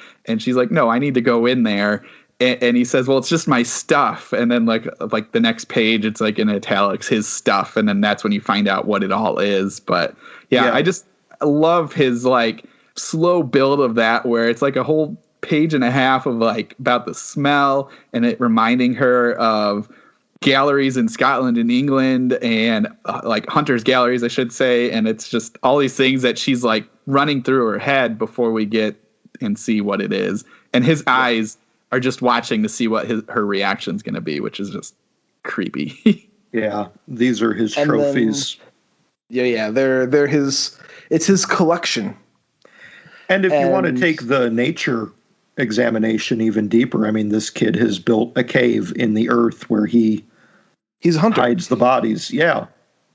she's like, "No, I need to go in there." And he says, "Well, it's just my stuff." And then like the next page, it's like in italics, his stuff, and then that's when you find out what it all is. But yeah. I just love his like slow build of that, where it's like a whole page and a half of like about the smell, and it reminding her of galleries in Scotland and England, and like hunters' galleries, I should say. And it's just all these things that she's like running through her head before we get and see what it is. And his eyes are just watching to see what her reaction's going to be, which is just creepy. Yeah, these are his trophies. They're his. It's his collection. And if you want to take the nature examination even deeper, I mean, this kid has built a cave in the earth where he's a hunter. Hides the bodies. Yeah,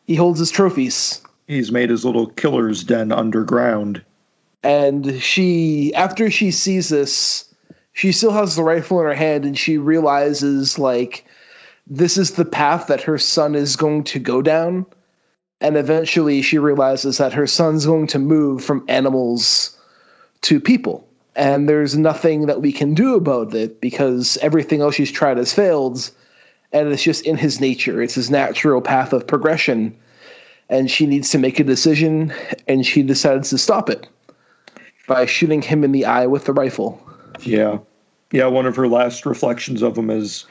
he holds his trophies. He's made his little killer's den underground. And after she sees this, she still has the rifle in her hand, and she realizes, like, this is the path that her son is going to go down. And eventually she realizes that her son's going to move from animals to people. And there's nothing that we can do about it because everything else she's tried has failed. And it's just in his nature. It's his natural path of progression. And she needs to make a decision, and she decides to stop it by shooting him in the eye with the rifle. Yeah. Yeah, one of her last reflections of him is,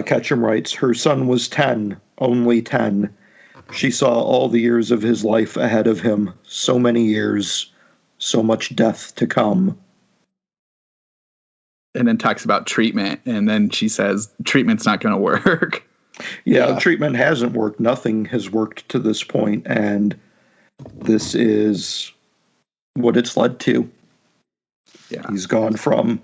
Ketchum writes, her son was 10, only 10. She saw all the years of his life ahead of him, so many years, so much death to come. And then talks about treatment, and then she says, treatment's not going to work. Yeah, treatment hasn't worked. Nothing has worked to this point, and this is what it's led to. Yeah. He's gone from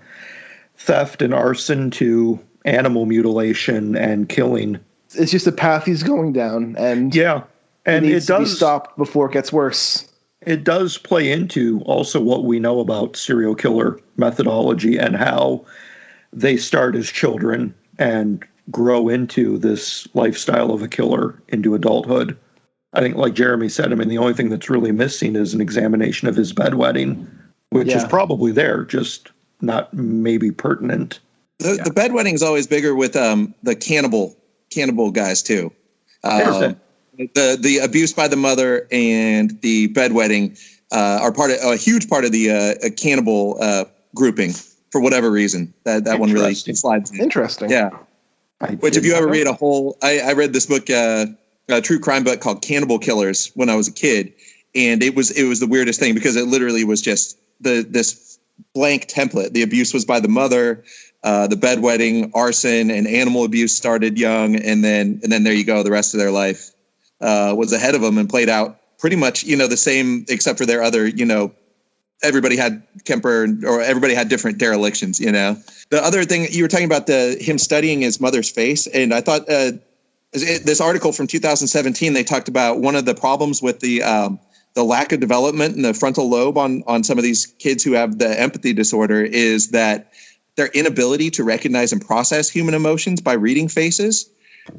theft and arson to animal mutilation and killing. It's just a path he's going down, and and it needs it to be does stopped before it gets worse. It does play into also what we know about serial killer methodology and how they start as children and grow into this lifestyle of a killer into adulthood. I think, like Jeremy said, I mean, the only thing that's really missing is an examination of his bedwetting, which is probably there, just not maybe pertinent. The bedwetting is always bigger with the cannibal guys too. The abuse by the mother and the bedwetting are a huge part of the cannibal grouping for whatever reason. That one really slides in. Interesting. Yeah. Which, if you ever read I read this book, a true crime book called Cannibal Killers when I was a kid, and it was the weirdest thing because it literally was just this blank template. The abuse was by the mother. The bedwetting, arson, and animal abuse started young, and then there you go. The rest of their life was ahead of them and played out pretty much, the same, except for their other, everybody had Kemper, or everybody had different derelictions. The other thing you were talking about, him studying his mother's face, and I thought this article from 2017, they talked about one of the problems with the lack of development in the frontal lobe on some of these kids who have the empathy disorder is that their inability to recognize and process human emotions by reading faces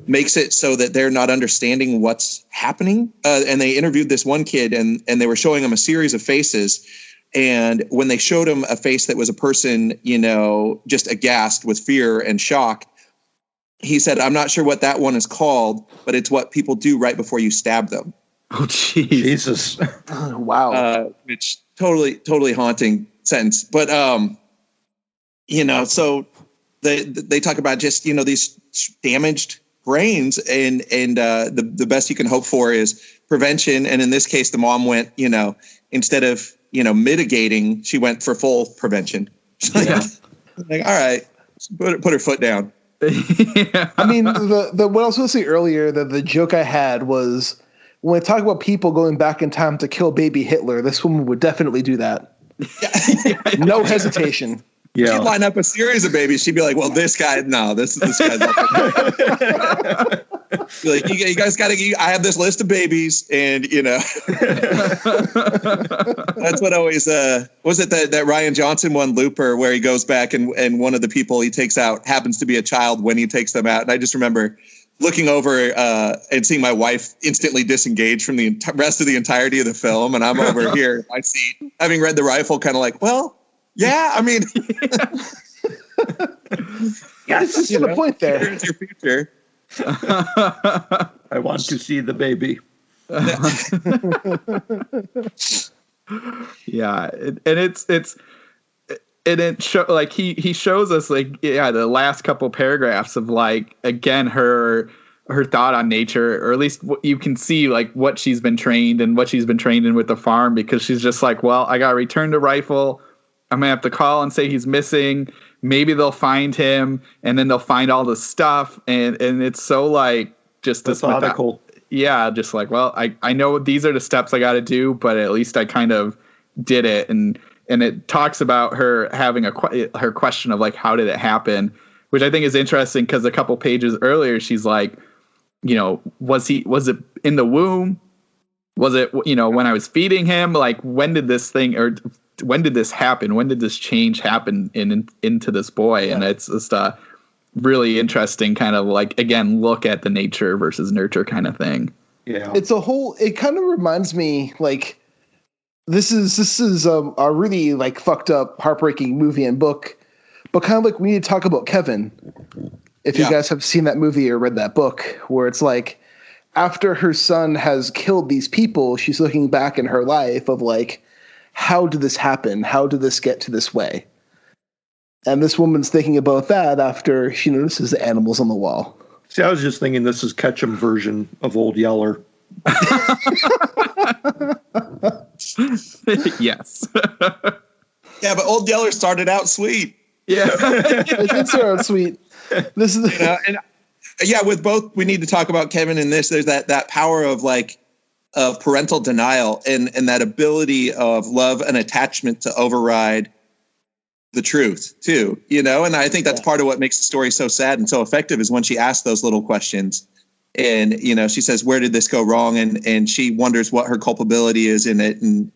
makes it so that they're not understanding what's happening. And they interviewed this one kid, and they were showing him a series of faces. And when they showed him a face that was a person, just aghast with fear and shock, he said, "I'm not sure what that one is called, but it's what people do right before you stab them." Oh, Jesus. Wow. Which totally haunting sentence. But, so they talk about just, these damaged brains, and the best you can hope for is prevention. And in this case, the mom went, instead of, mitigating, she went for full prevention. Yeah. Like, all right, put her foot down. Yeah. I mean, what I was supposed to say earlier, the joke I had was when I talk about people going back in time to kill baby Hitler, this woman would definitely do that. No hesitation. Yeah. She'd line up a series of babies. She'd be like, "Well, this guy's not." Be like, you guys got to. I have this list of babies, and that's what always was it that Ryan Johnson one, Looper, where he goes back and one of the people he takes out happens to be a child when he takes them out. And I just remember looking over and seeing my wife instantly disengage from the rest of the entirety of the film, and I'm over here in my seat, having read The Rifle, kind of like, well. Yeah, I mean, this is the point there. Here's your future. I want to see the baby. Yeah, he shows us the last couple paragraphs of again her thought on nature, or at least you can see what she's been trained and what she's been trained in with the farm, because she's just like, well, I got to return the rifle. I'm going to have to call and say he's missing. Maybe they'll find him, and then they'll find all the stuff. And it's so just this methodical. Just well, I know these are the steps I got to do, but at least I kind of did it. And it talks about her having her question of how did it happen, which I think is interesting because a couple pages earlier, she's like, was it in the womb? Was it, when I was feeding him? When did this thing, or did this happen? When did this change happen into this boy? Yeah. And it's just a really interesting kind of like, again, look at the nature versus nurture kind of thing. Yeah. It kind of reminds me like this is a really like fucked up, heartbreaking movie and book, but kind of like we need to talk about Kevin. If you guys have seen that movie or read that book, where it's like after her son has killed these people, she's looking back in her life of like, how did this happen? How did this get to this way? And this woman's thinking about that after she notices the animals on the wall. See, I was just thinking this is Ketchum version of Old Yeller. Yes. Yeah, but Old Yeller started out sweet. Yeah. It did start out sweet. This is with both, we need to talk about Kevin in this. There's that power of like of parental denial and that ability of love and attachment to override the truth too, and I think that's part of what makes the story so sad and so effective is when she asks those little questions and, she says, where did this go wrong? And she wonders what her culpability is in it. And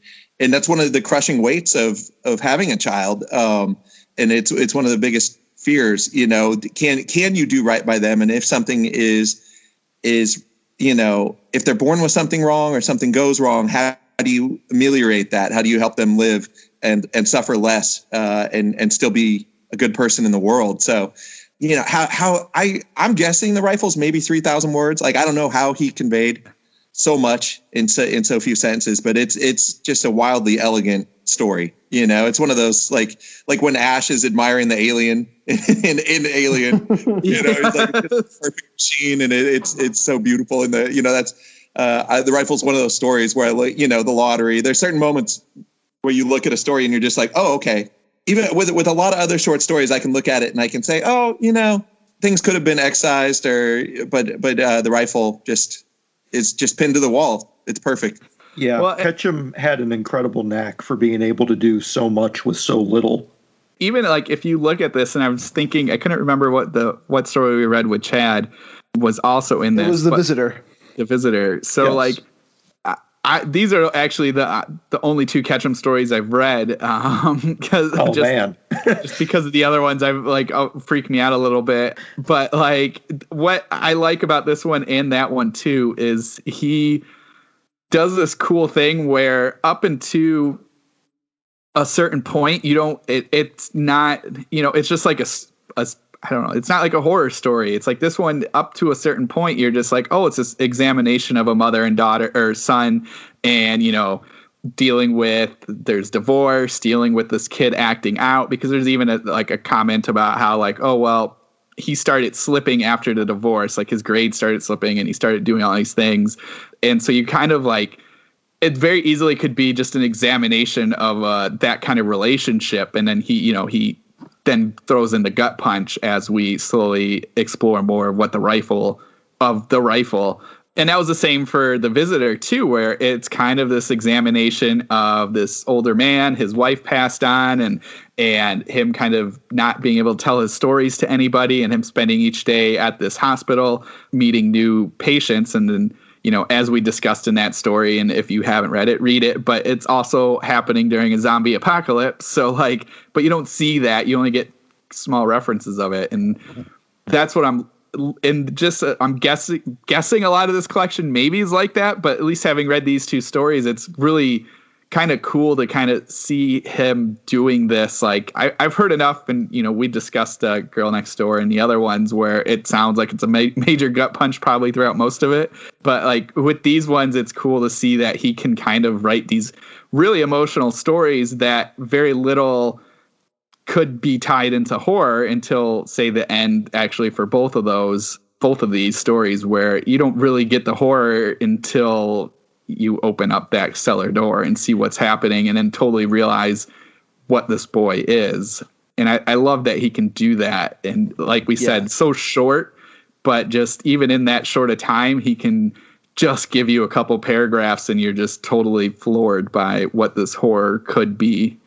that's one of the crushing weights of having a child. And it's one of the biggest fears, can you do right by them? And if something is, if they're born with something wrong or something goes wrong, how do you ameliorate that? How do you help them live and suffer less and still be a good person in the world? So, I'm guessing the rifle's maybe 3,000 words. Like, I don't know how he conveyed so much in so few sentences, but it's just a wildly elegant story. It's one of those like when Ash is admiring the alien in Alien, it's like a perfect machine and it's so beautiful. And that's the rifle's one of those stories where the lottery, there's certain moments where you look at a story and you're just like, oh, okay. Even with a lot of other short stories, I can look at it and I can say, oh, things could have been excised but the rifle is just pinned to the wall. It's perfect. Yeah. Well, Ketchum had an incredible knack for being able to do so much with so little. Even like if you look at this, and I was thinking, I couldn't remember what story we read with Chad was also in this. It was The Visitor. The Visitor. So yes. These are actually the only two Ketchum stories I've read. Because just because of the other ones, I've freak me out a little bit. But what I like about this one and that one too is he does this cool thing where up into a certain point, it's not, it's just like a I don't know. It's not like a horror story. It's like this one up to a certain point, you're just like, oh, it's this examination of a mother and daughter or son and, dealing with, there's divorce, dealing with this kid acting out, because there's even a comment about how oh, well, he started slipping after the divorce, his grades started slipping and he started doing all these things. And so you kind of it very easily could be just an examination of that kind of relationship. And then he then throws in the gut punch as we slowly explore more of what the rifle. And that was the same for The Visitor too, where it's kind of this examination of this older man, his wife passed on and him kind of not being able to tell his stories to anybody and him spending each day at this hospital meeting new patients. And then, as we discussed in that story, and if you haven't read it, read it, but it's also happening during a zombie apocalypse. So but you don't see that. You only get small references of it. And that's what I'm guessing a lot of this collection maybe is like that, but at least having read these two stories, it's really kind of cool to kind of see him doing this. I've heard enough, and we discussed Girl Next Door and the other ones where it sounds like it's a major gut punch probably throughout most of it, but with these ones, it's cool to see that he can kind of write these really emotional stories that very little could be tied into horror until, say, the end, actually, for both of these stories, where you don't really get the horror until you open up that cellar door and see what's happening and then totally realize what this boy is. And I love that he can do that. And like we said, so short, but just even in that short of time, he can just give you a couple paragraphs and you're just totally floored by what this horror could be.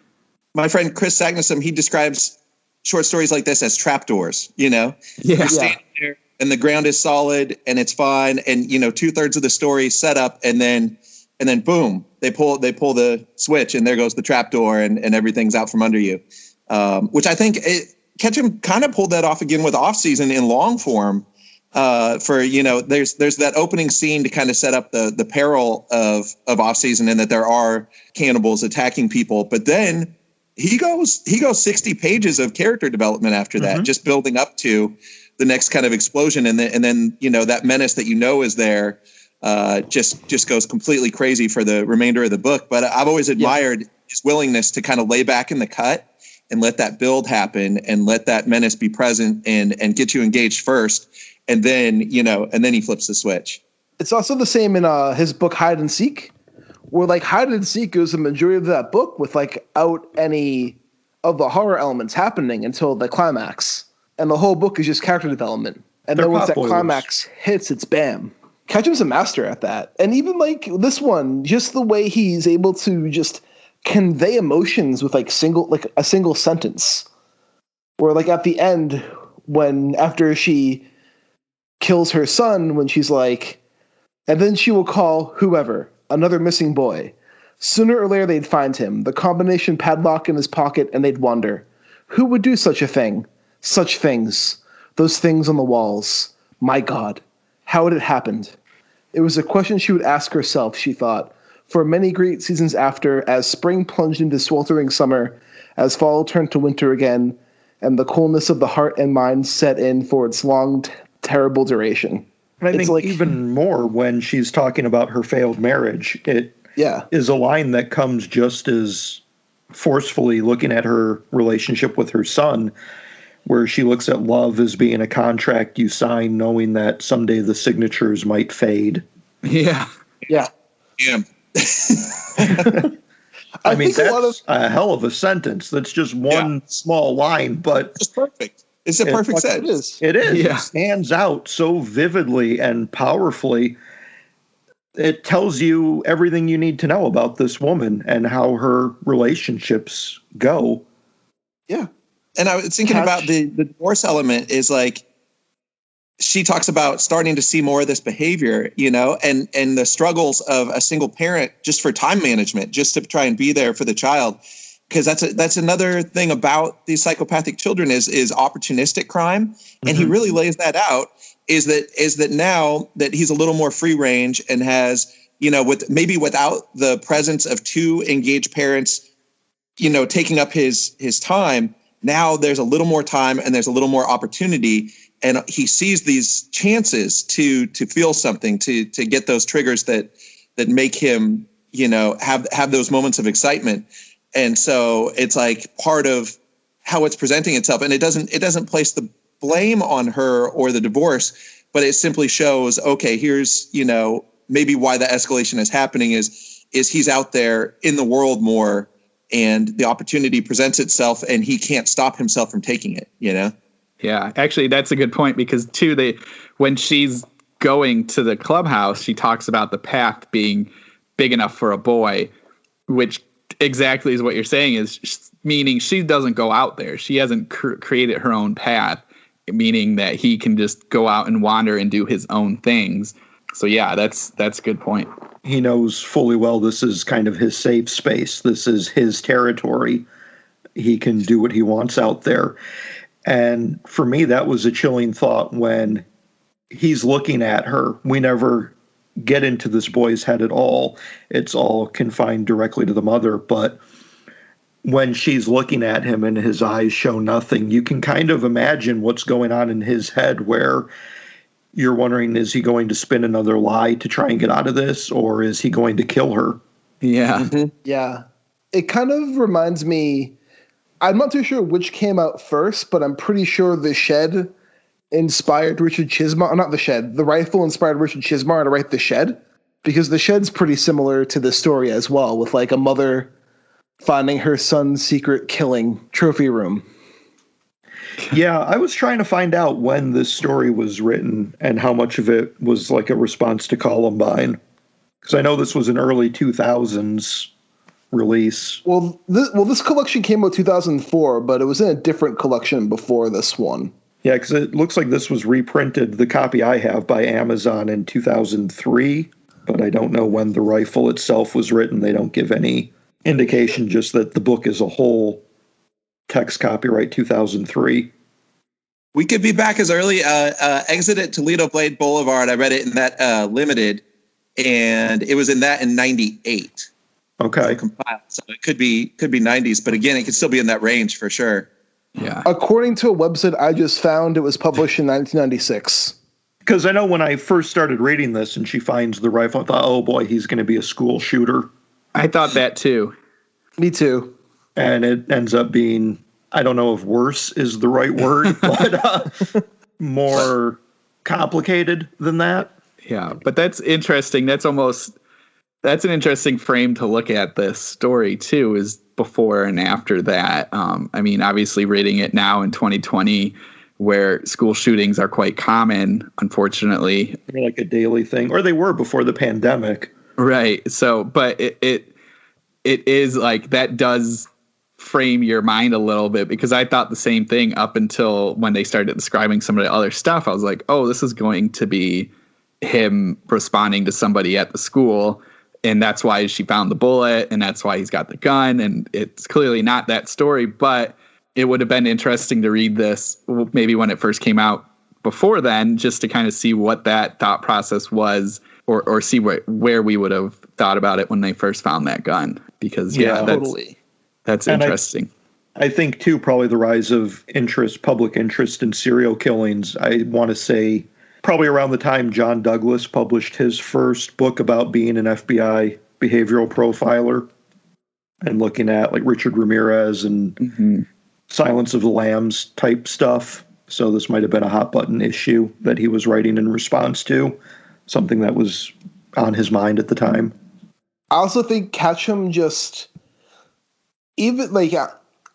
My friend Chris Sagnussem, he describes short stories like this as trapdoors, You're standing there and the ground is solid and it's fine. And, 2/3 of the story is set up. And then and then boom, they pull the switch, and there goes the trapdoor, and everything's out from under you. Which I think Ketchum kind of pulled that off again with Off Season in long form. For there's that opening scene to kind of set up the peril of Off Season and that there are cannibals attacking people, but then he goes 60 pages of character development after that, just building up to the next kind of explosion, and then that menace that is there just goes completely crazy for the remainder of the book. But I've always admired his willingness to kind of lay back in the cut and let that build happen and let that menace be present and get you engaged first. And then, and then he flips the switch. It's also the same in his book Hide and Seek, where Hide and Seek goes the majority of that book without any of the horror elements happening until the climax. And the whole book is just character development. And then once that climax hits, it's bam. Ketchum's a master at that. And even this one, just the way he's able to just convey emotions with a single sentence. Where at the end, after she kills her son, when she's like, and then she will call whoever, another missing boy. Sooner or later they'd find him, the combination padlock in his pocket, and they'd wonder, who would do such a thing? Such things. Those things on the walls. My God, how had it happened? It was a question she would ask herself, she thought, for many great seasons after, as spring plunged into sweltering summer, as fall turned to winter again, and the coolness of the heart and mind set in for its long, terrible duration. And I think even more when she's talking about her failed marriage. It is a line that comes just as forcefully looking at her relationship with her son, where she looks at love as being a contract you sign knowing that someday the signatures might fade. Yeah. Yeah. I mean, that's a hell of a sentence. That's just one small line, but it's perfect. It's a perfect sentence. It is. Yeah. It stands out so vividly and powerfully. It tells you everything you need to know about this woman and how her relationships go. Yeah. And I was thinking about the divorce element is she talks about starting to see more of this behavior, and the struggles of a single parent just for time management, just to try and be there for the child. Because that's another thing about these psychopathic children is opportunistic crime. And he really lays that out is that now that he's a little more free range and has, without the presence of two engaged parents, taking up his time, now there's a little more time and there's a little more opportunity. And he sees these chances to feel something, to get those triggers that make him, have those moments of excitement. And so it's part of how it's presenting itself. And it doesn't place the blame on her or the divorce, but it simply shows, okay, here's, maybe why the escalation is happening is he's out there in the world more and the opportunity presents itself and he can't stop himself from taking it, Yeah, actually, that's a good point because, too, when she's going to the clubhouse, she talks about the path being big enough for a boy, which exactly is what you're saying is meaning she doesn't go out there. She hasn't created her own path, meaning that he can just go out and wander and do his own things. So, yeah, that's a good point. He knows fully well this is kind of his safe space. This is his territory. He can do what he wants out there. And for me, that was a chilling thought when he's looking at her. We never get into this boy's head at all. It's all confined directly to the mother. But when she's looking at him and his eyes show nothing, you can kind of imagine what's going on in his head where you're wondering, is he going to spin another lie to try and get out of this, or is he going to kill her? Yeah. Mm-hmm. Yeah. It kind of reminds me, I'm not too sure which came out first, but I'm pretty sure The Shed inspired Richard Chizmar, not The Shed, The Rifle inspired Richard Chizmar to write The Shed, because The Shed's pretty similar to this story as well, with a mother finding her son's secret killing trophy room. Yeah, I was trying to find out when this story was written and how much of it was a response to Columbine, because I know this was an early 2000s release. Well, this collection came out 2004, but it was in a different collection before this one. Yeah, because it looks like this was reprinted, the copy I have, by Amazon in 2003. but I don't know when the rifle itself was written. They don't give any indication, just that the book as a whole, text copyright 2003. We could be back as early. Exit at Toledo Blade Boulevard. I read it in that limited, and it was in that in 98. Okay. Compiled. So it could be 90s, but again, it could still be in that range for sure. Yeah. According to a website I just found, it was published in 1996. Because I know when I first started reading this and she finds the rifle, I thought, oh boy, he's going to be a school shooter. I thought that too. Me too. And it ends up being, I don't know if worse is the right word, but more complicated than that. Yeah, but that's interesting. That's an interesting frame to look at this story too, is before and after that. I mean, obviously reading it now in 2020, where school shootings are quite common, unfortunately. They're like a daily thing, or they were before the pandemic. Right. So, but it is like, that does frame your mind a little bit, because I thought the same thing up until when they started describing some of the other stuff. I was like, oh, this is going to be him responding to somebody at the school, and that's why she found the bullet, and that's why he's got the gun, and it's clearly not that story. But it would have been interesting to read this maybe when it first came out before then, just to kind of see what that thought process was, or see where we would have thought about it when they first found that gun. Because that's interesting. I think too, probably the rise of public interest in serial killings. I want to say probably around the time John Douglas published his first book about being an FBI behavioral profiler and looking at like Richard Ramirez and Silence of the Lambs type stuff. So this might have been a hot button issue that he was writing in response to, something that was on his mind at the time. I also think Ketchum just, even like,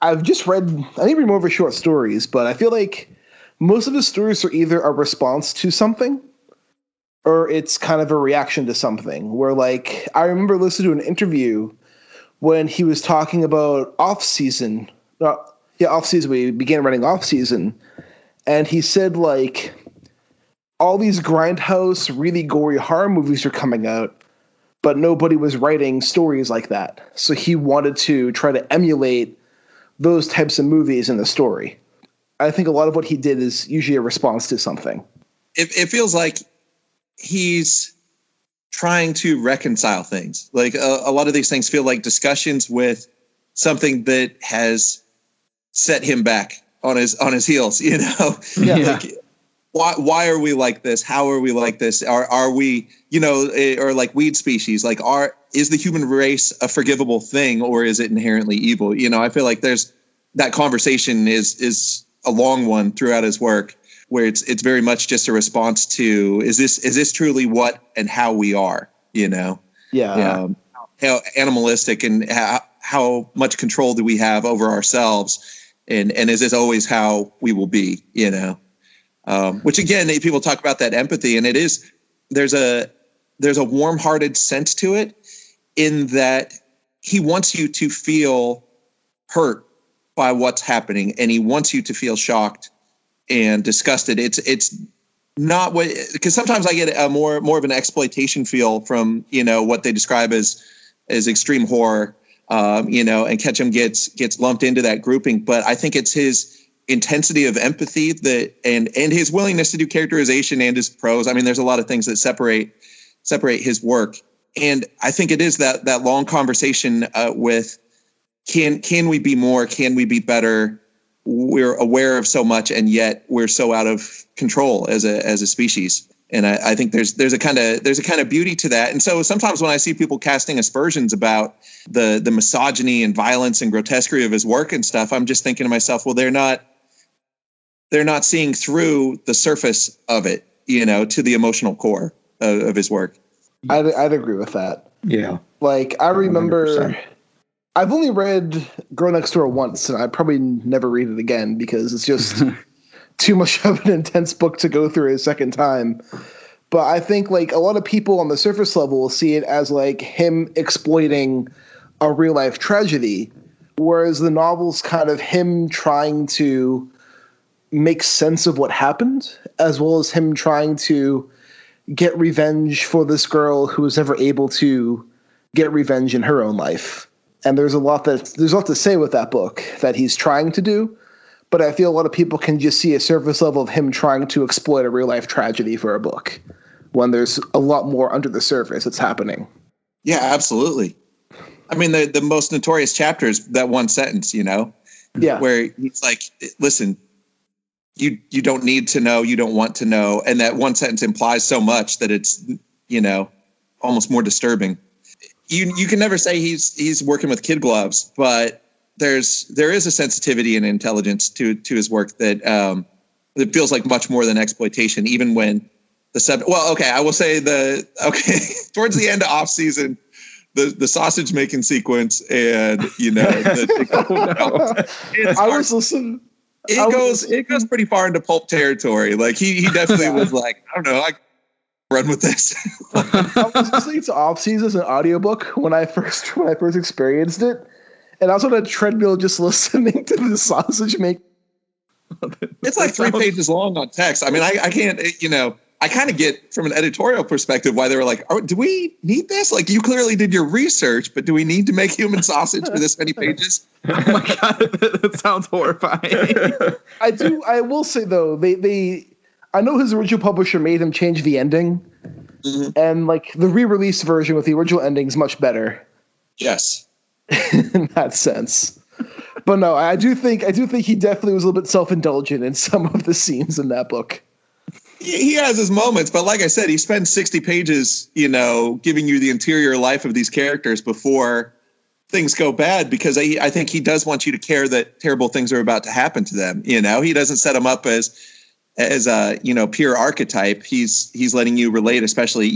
I've just read, I didn't read more of his short stories, but I feel like most of his stories are either a response to something or it's kind of a reaction to something. Where, like, I remember listening to an interview when he was talking about off-season, when he began writing off-season, and he said, like, all these grindhouse, really gory horror movies are coming out, but nobody was writing stories like that. So he wanted to try to emulate those types of movies in the story. I think a lot of what he did is usually a response to something. It feels like he's trying to reconcile things. Like a lot of these things feel like discussions with something that has set him back on his heels, you know? Yeah. Like, why are we like this? How are we like this? Are we, you know, or like weed species, like is the human race a forgivable thing, or is it inherently evil? You know, I feel like there's that conversation is a long one throughout his work, where it's very much just a response to, is this truly what and how we are, you know? Yeah. How animalistic and how much control do we have over ourselves? And is this always how we will be, you know? Which again, people talk about that empathy, and there's a warm-hearted sense to it, in that he wants you to feel hurt by what's happening, and he wants you to feel shocked and disgusted. It's not what, because sometimes I get a more of an exploitation feel from, you know, what they describe as extreme horror, you know, and Ketchum gets lumped into that grouping. But I think it's his intensity of empathy that and his willingness to do characterization and his prose. I mean, there's a lot of things that separate his work, and I think it is that long conversation with can we be more? Can we be better? We're aware of so much, and yet we're so out of control as a species. And I think there's a kind of beauty to that. And so sometimes when I see people casting aspersions about the misogyny and violence and grotesquerie of his work and stuff, I'm just thinking to myself, well, they're not seeing through the surface of it, you know, to the emotional core of his work. I'd agree with that. Yeah. Like, I remember 100%. I've only read Girl Next Door once, and I'd probably never read it again because it's just too much of an intense book to go through a second time. But I think, like, a lot of people on the surface level will see it as, like, him exploiting a real-life tragedy, whereas the novel's kind of him trying to make sense of what happened, as well as him trying to get revenge for this girl who was never able to get revenge in her own life. And there's a lot to say with that book that he's trying to do, but I feel a lot of people can just see a surface level of him trying to exploit a real life tragedy for a book when there's a lot more under the surface that's happening. Yeah, absolutely. I mean, the most notorious chapter is that one sentence, where he's like, listen, you don't need to know, you don't want to know. And that one sentence implies so much that it's, almost more disturbing. You can never say he's working with kid gloves, but there is a sensitivity and intelligence to his work that feels like much more than exploitation, even when I will say towards the end of off season, the sausage making sequence and it goes pretty far into pulp territory. Like he definitely was like, I don't know, I run with this. I was listening to Off Season as an audiobook when I first experienced it, and I was on a treadmill just listening to the sausage make. It's like 3 pages long on text. I mean, I can't, I kind of get from an editorial perspective why they were like, do we need this? Like, you clearly did your research, but do we need to make human sausage for this many pages? Oh my God, that sounds horrifying. I will say though, I know his original publisher made him change the ending, and like the re-release version with the original ending is much better. Yes, in that sense. But no, I do think he definitely was a little bit self-indulgent in some of the scenes in that book. He has his moments, but like I said, he spends 60 pages, giving you the interior life of these characters before things go bad, because I think he does want you to care that terrible things are about to happen to them. He doesn't set them up as a, pure archetype. He's letting you relate, especially,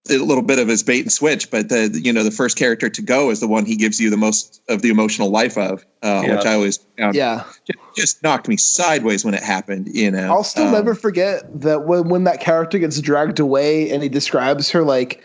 a little bit of his bait and switch, but the first character to go is the one he gives you the most of the emotional life of, which I always found just knocked me sideways when it happened. I'll still never forget that when that character gets dragged away and he describes her like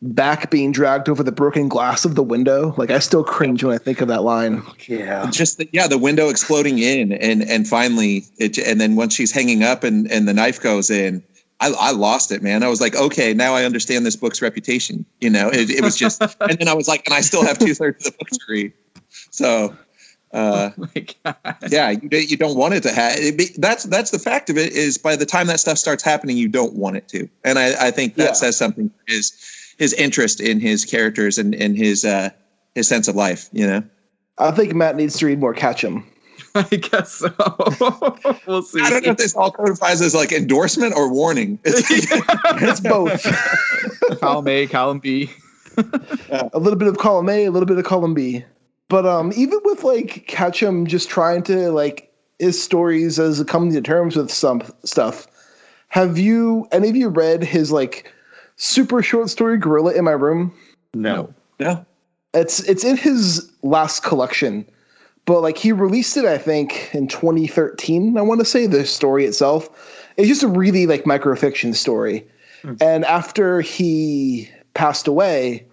back being dragged over the broken glass of the window. Like I still cringe when I think of that line. Yeah, just the window exploding in, and finally and then once she's hanging up and the knife goes in. I lost it, man. I was like, okay, now I understand this book's reputation. It was just, and then I was like, and I still have 2/3 of the book to read. So, oh my God. Yeah, you don't want it to have. That's the fact of it is by the time that stuff starts happening, you don't want it to. And I think that says something his interest in his characters and his sense of life. I think Matt needs to read more Ketchum. I guess so. We'll see. I don't know if this all codifies as like endorsement or warning. It's both. Column A, column B. A little bit of column A, a little bit of column B. But even with like Ketchum just trying to like his stories as coming to terms with some stuff, have any of you read his like super short story Gorilla in My Room? No. It's in his last collection. But like he released it, I think, in 2013. I want to say the story itself. It's just a really like microfiction story. And after he passed away,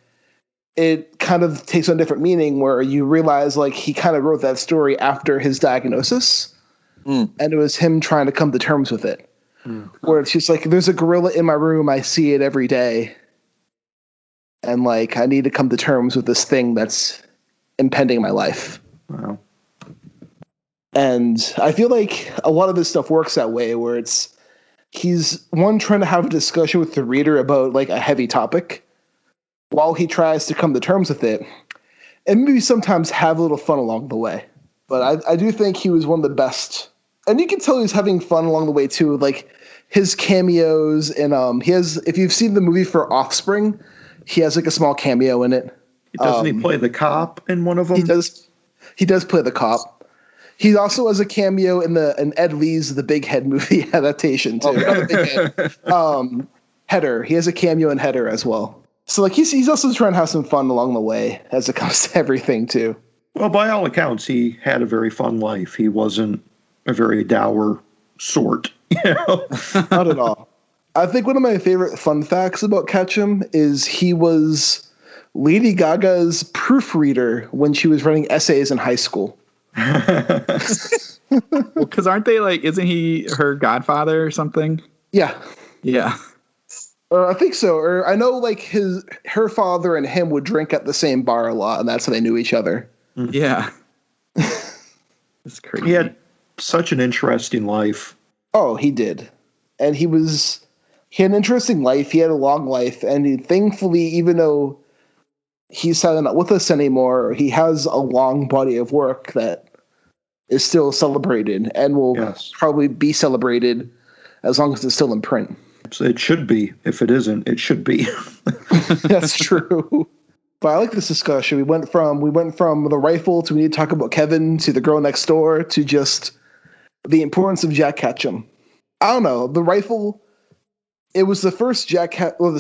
it kind of takes on a different meaning where you realize like he kind of wrote that story after his diagnosis. And it was him trying to come to terms with it. Where it's just like, there's a gorilla in my room. I see it every day. And like, I need to come to terms with this thing that's impending my life. Wow. And I feel like a lot of this stuff works that way where he's trying to have a discussion with the reader about like a heavy topic while he tries to come to terms with it, and maybe sometimes have a little fun along the way. But I do think he was one of the best, and you can tell he's having fun along the way too. Like his cameos and if you've seen the movie for Offspring, he has like a small cameo in it. Doesn't he play the cop in one of them? He does play the cop. He also has a cameo in Ed Lee's The Big Head movie adaptation too. Okay. Header. He has a cameo in Header as well. So like he's also trying to have some fun along the way as it comes to everything too. Well, by all accounts, he had a very fun life. He wasn't a very dour sort, Not at all. I think one of my favorite fun facts about Ketchum is he was Lady Gaga's proofreader when she was writing essays in high school. Well, because aren't they like, isn't he her godfather or something? Yeah. Yeah. Or I think so. Or I know like her father and him would drink at the same bar a lot, and that's how they knew each other. Yeah. That's crazy. He had such an interesting life. Oh, he did. And he had an interesting life. He had a long life. And thankfully, even though he's sadly not with us anymore, he has a long body of work that is still celebrated and will probably be celebrated as long as it's still in print. It should be. If it isn't, it should be. That's true. But I like this discussion. We went from the rifle to we need to talk about Kevin to the girl next door to just the importance of Jack Ketchum. I don't know. The rifle, it was the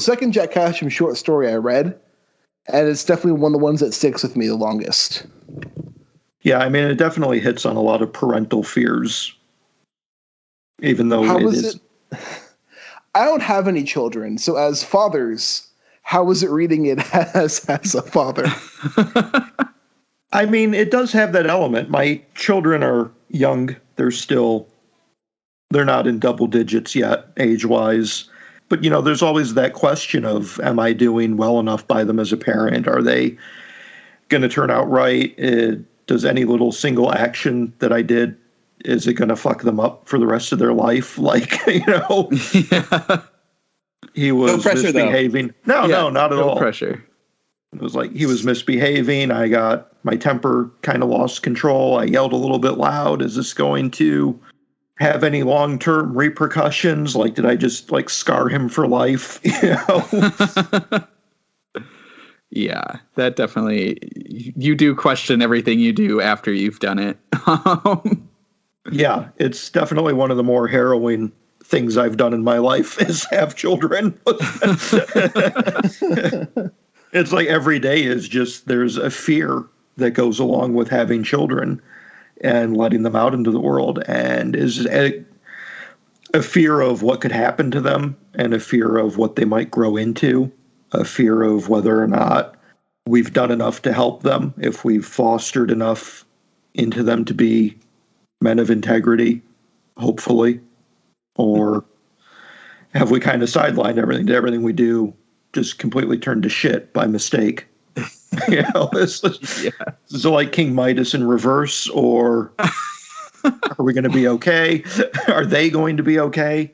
second Jack Ketchum short story I read, and it's definitely one of the ones that sticks with me the longest. Yeah, I mean, it definitely hits on a lot of parental fears, even though I don't have any children, so as fathers, how was it reading it as a father? I mean, it does have that element. My children are young. They're not in double digits yet, age-wise. But, there's always that question of, am I doing well enough by them as a parent? Are they going to turn out right? Does any little single action that I did, is it going to fuck them up for the rest of their life? Like, Yeah. He was no pressure, misbehaving. Though. No, not at all. No pressure. It was like he was misbehaving. I got my temper kind of lost control. I yelled a little bit loud. Is this going to have any long-term repercussions? Like, did I just scar him for life? Yeah, that definitely, you do question everything you do after you've done it. Yeah, it's definitely one of the more harrowing things I've done in my life is have children. It's like every day is just, there's a fear that goes along with having children and letting them out into the world, and is a fear of what could happen to them and a fear of what they might grow into, a fear of whether or not we've done enough to help them, if we've fostered enough into them to be men of integrity, hopefully, or have we kind of sidelined everything? Did everything we do just completely turn to shit by mistake? It's like King Midas in reverse, or are we going to be okay? Are they going to be okay?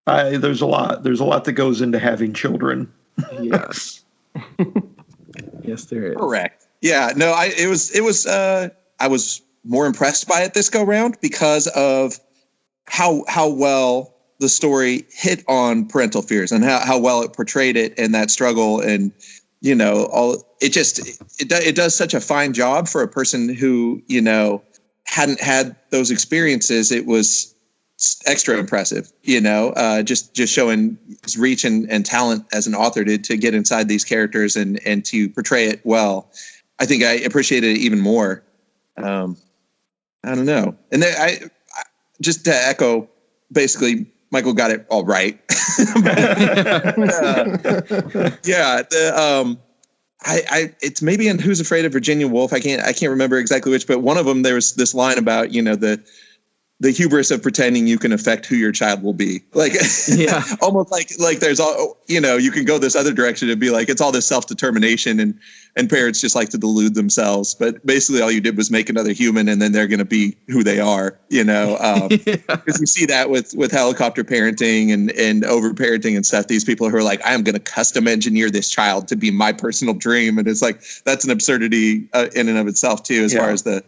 There's a lot that goes into having children. Yes. Yes, there is. Correct. Yeah. No, I was more impressed by it this go round because of how well the story hit on parental fears and how well it portrayed it and that struggle, and it does such a fine job for a person who hadn't had those experiences. It was extra impressive, just showing his reach and talent as an author to get inside these characters and to portray it well. I think I appreciated it even more. I don't know. And then I just to echo, basically, Michael got it all right. It's maybe in Who's Afraid of Virginia Woolf. I can't remember exactly which, but one of them, there was this line about, the hubris of pretending you can affect who your child will be. Like, yeah, almost like there's all, you can go this other direction and be like, it's all this self-determination and parents just like to delude themselves. But basically all you did was make another human and then they're going to be who they are, because you see that with helicopter parenting and over parenting and stuff. These people who are like, I am going to custom engineer this child to be my personal dream. And it's like, that's an absurdity in and of itself too, as far as the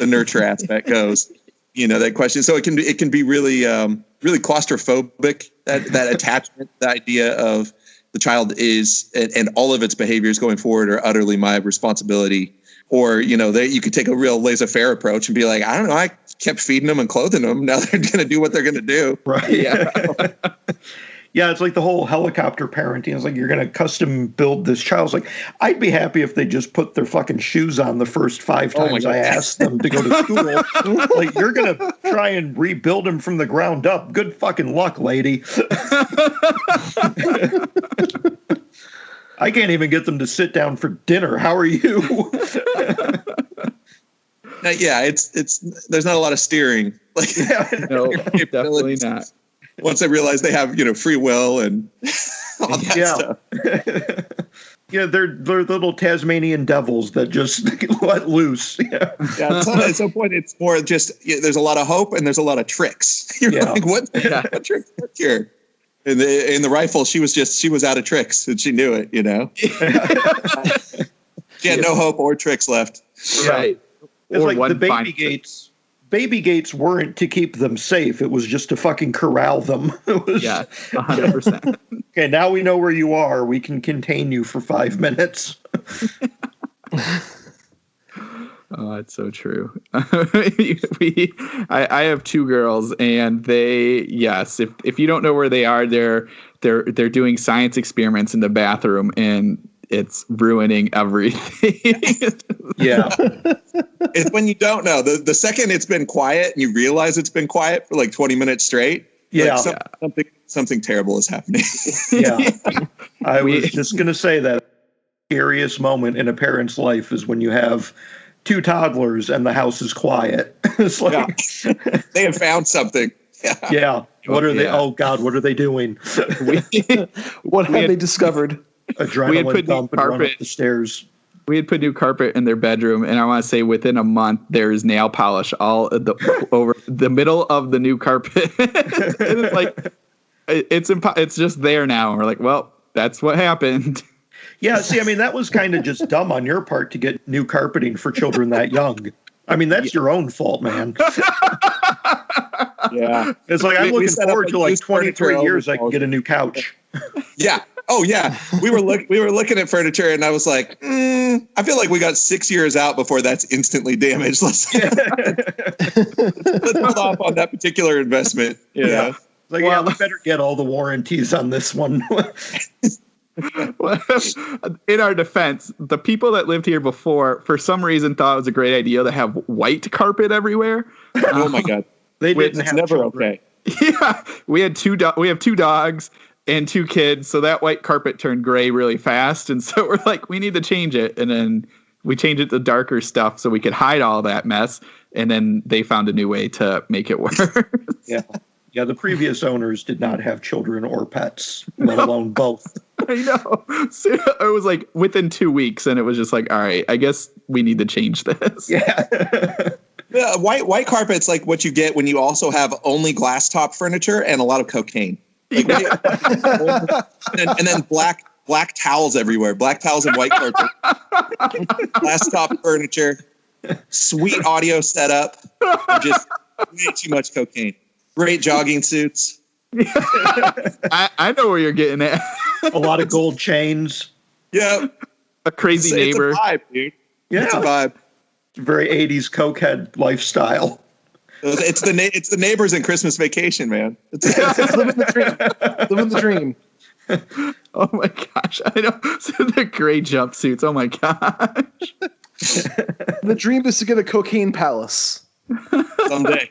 nurture aspect goes. That question. So it can be really, really claustrophobic, that attachment, the idea of the child is, and all of its behaviors going forward are utterly my responsibility. Or, you could take a real laissez-faire approach and be like, I don't know, I kept feeding them and clothing them. Now they're going to do what they're going to do. Right. Yeah. Yeah, it's like the whole helicopter parenting. It's like, you're going to custom build this child. It's like, I'd be happy if they just put their fucking shoes on the first 5 times I asked them to go to school. Like, you're going to try and rebuild them from the ground up. Good fucking luck, lady. I can't even get them to sit down for dinner. How are you? It's there's not a lot of steering. No, definitely not. Once they realize they have, free will and all that stuff. Yeah, they're little Tasmanian devils that just let loose. Yeah, at some point, it's more just there's a lot of hope and there's a lot of tricks. You're like, what tricks work here? In the rifle, she was out of tricks and she knew it. She had no hope or tricks left. Right. It's like the baby gates. Baby gates weren't to keep them safe. It was just to fucking corral them. It was, 100%. Okay, now we know where you are. We can contain you for 5 minutes. Oh, that's so true. I have 2 girls, and they, if you don't know where they are, they're doing science experiments in the bathroom, and it's ruining everything. Yeah. It's when you don't know. The second it's been quiet and you realize it's been quiet for like 20 minutes straight. Yeah. Like something terrible is happening. Yeah. I was just going to say that the scariest moment in a parent's life is when you have 2 toddlers and the house is quiet. It's like they have found something. Yeah. What are they? Oh God, what are they doing? What have they discovered? Adrenaline dump and run up the stairs. We had put new carpet in their bedroom, and I want to say within a month there is nail polish all over the middle of the new carpet. It's like it's just there now. And we're like, well, that's what happened. Yeah, see, I mean, that was kind of just dumb on your part to get new carpeting for children that young. I mean, that's your own fault, man. Yeah, it's like I'm looking forward to like 23 years I can get a new couch. Yeah. Oh yeah. We were looking at furniture, and I was like, I feel like we got 6 years out before that's instantly damaged. Let's hold off on that particular investment. Yeah. Like, we better get all the warranties on this one. Well, in our defense, the people that lived here before, for some reason, thought it was a great idea to have white carpet everywhere. Oh my God. It's never okay. Yeah. We have 2 dogs and 2 kids, so that white carpet turned gray really fast, and so we're like, we need to change it, and then we changed it to darker stuff so we could hide all that mess, and then they found a new way to make it work. Yeah, the previous owners did not have children or pets, let alone both. I know. So it was like within 2 weeks, and it was just like, all right, I guess we need to change this. Yeah. Yeah, white carpet's like what you get when you also have only glass top furniture and a lot of cocaine. Like, and then black towels everywhere. Black towels and white carpet. Glass top furniture. Sweet audio setup. Just way too much cocaine. Great jogging suits. I know where you're getting at. A lot of gold chains. Yeah. A crazy neighbor. It's a vibe, dude. Yeah. It's a vibe. Very 80s cokehead lifestyle. It's the neighbors in Christmas Vacation, man. Living the dream. Oh my gosh. I know. So the gray jumpsuits. Oh my gosh. The dream is to get a cocaine palace. Someday.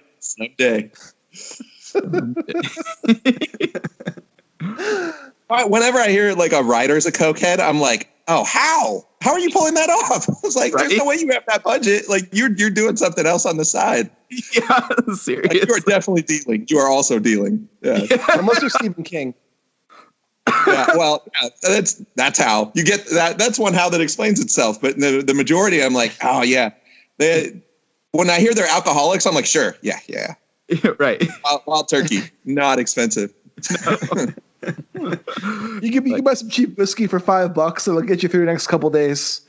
Whenever I hear like a writer's a cokehead, I'm like, oh, how are you pulling that off? I was like, There's no way you have that budget. Like you're doing something else on the side. Yeah, seriously. Like, you are definitely dealing. You are also dealing. Yeah. Unless you're Stephen King. Yeah, well, that's how you get that. That's one how that explains itself. But the majority, I'm like, oh yeah. When I hear they're alcoholics, I'm like, sure, yeah. Right. Wild turkey, not expensive. You can buy some cheap whiskey for $5, and it'll get you through the next couple days.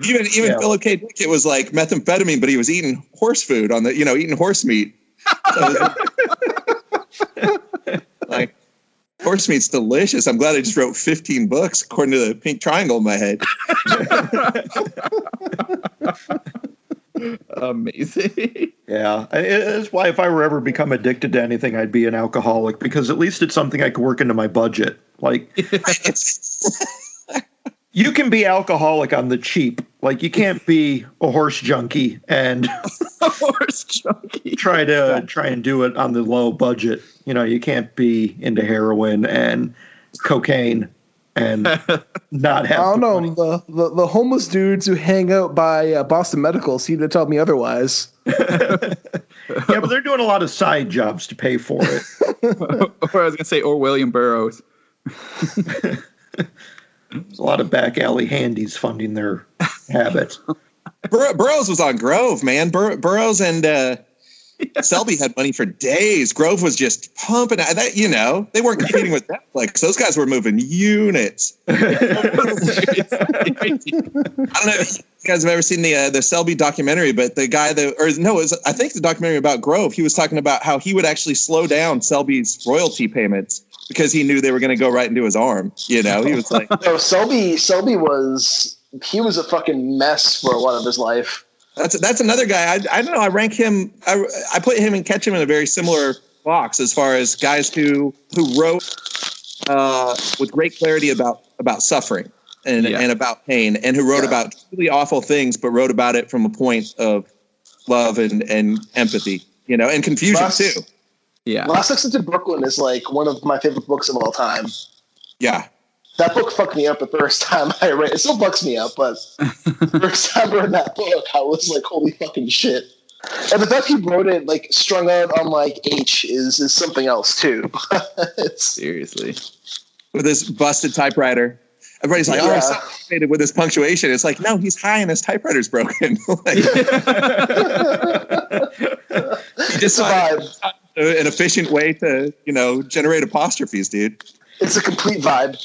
Even Philip K. Dick, was like methamphetamine, but he was eating horse food eating horse meat. So like horse meat's delicious. I'm glad I just wrote 15 books according to the pink triangle in my head. Amazing. Yeah, it's why if I were ever become addicted to anything, I'd be an alcoholic, because at least it's something I could work into my budget. Like, you can be alcoholic on the cheap. Like, you can't be a horse junkie and try and do it on the low budget. You can't be into heroin and cocaine and not have. I don't know. The homeless dudes who hang out by Boston Medical seem to tell me otherwise. Yeah, but they're doing a lot of side jobs to pay for it. Or I was gonna say, or William Burroughs. There's a lot of back alley handies funding their habit. Burroughs was on Grove, man. Burroughs and Selby had money for days. Grove was just pumping out. That, you know, they weren't competing with Netflix. Those guys were moving units. I don't know if you guys have ever seen the Selby documentary, but the guy I think the documentary about Grove, he was talking about how he would actually slow down Selby's royalty payments because he knew they were going to go right into his arm. You know, he was like, no, Selby was a fucking mess for a lot of his life. That's another guy. I don't know. I rank him. I put him and Ketchum in a very similar box as far as guys who wrote with great clarity about suffering and about pain, and who wrote about really awful things, but wrote about it from a point of love and empathy, you know, and confusion too. Yeah. Last Exit to Brooklyn is like one of my favorite books of all time. Yeah. That book fucked me up the first time I read it. It still fucks me up, but the first time I read that book, I was like, holy fucking shit. And the fact he wrote it, like, strung out on, like, H is something else, too. Seriously. With his busted typewriter. Everybody's like, he's so frustrated with his punctuation. It's like, no, he's high and his typewriter's broken. Like, he decided an efficient way to, you know, generate apostrophes, dude. It's a complete vibe.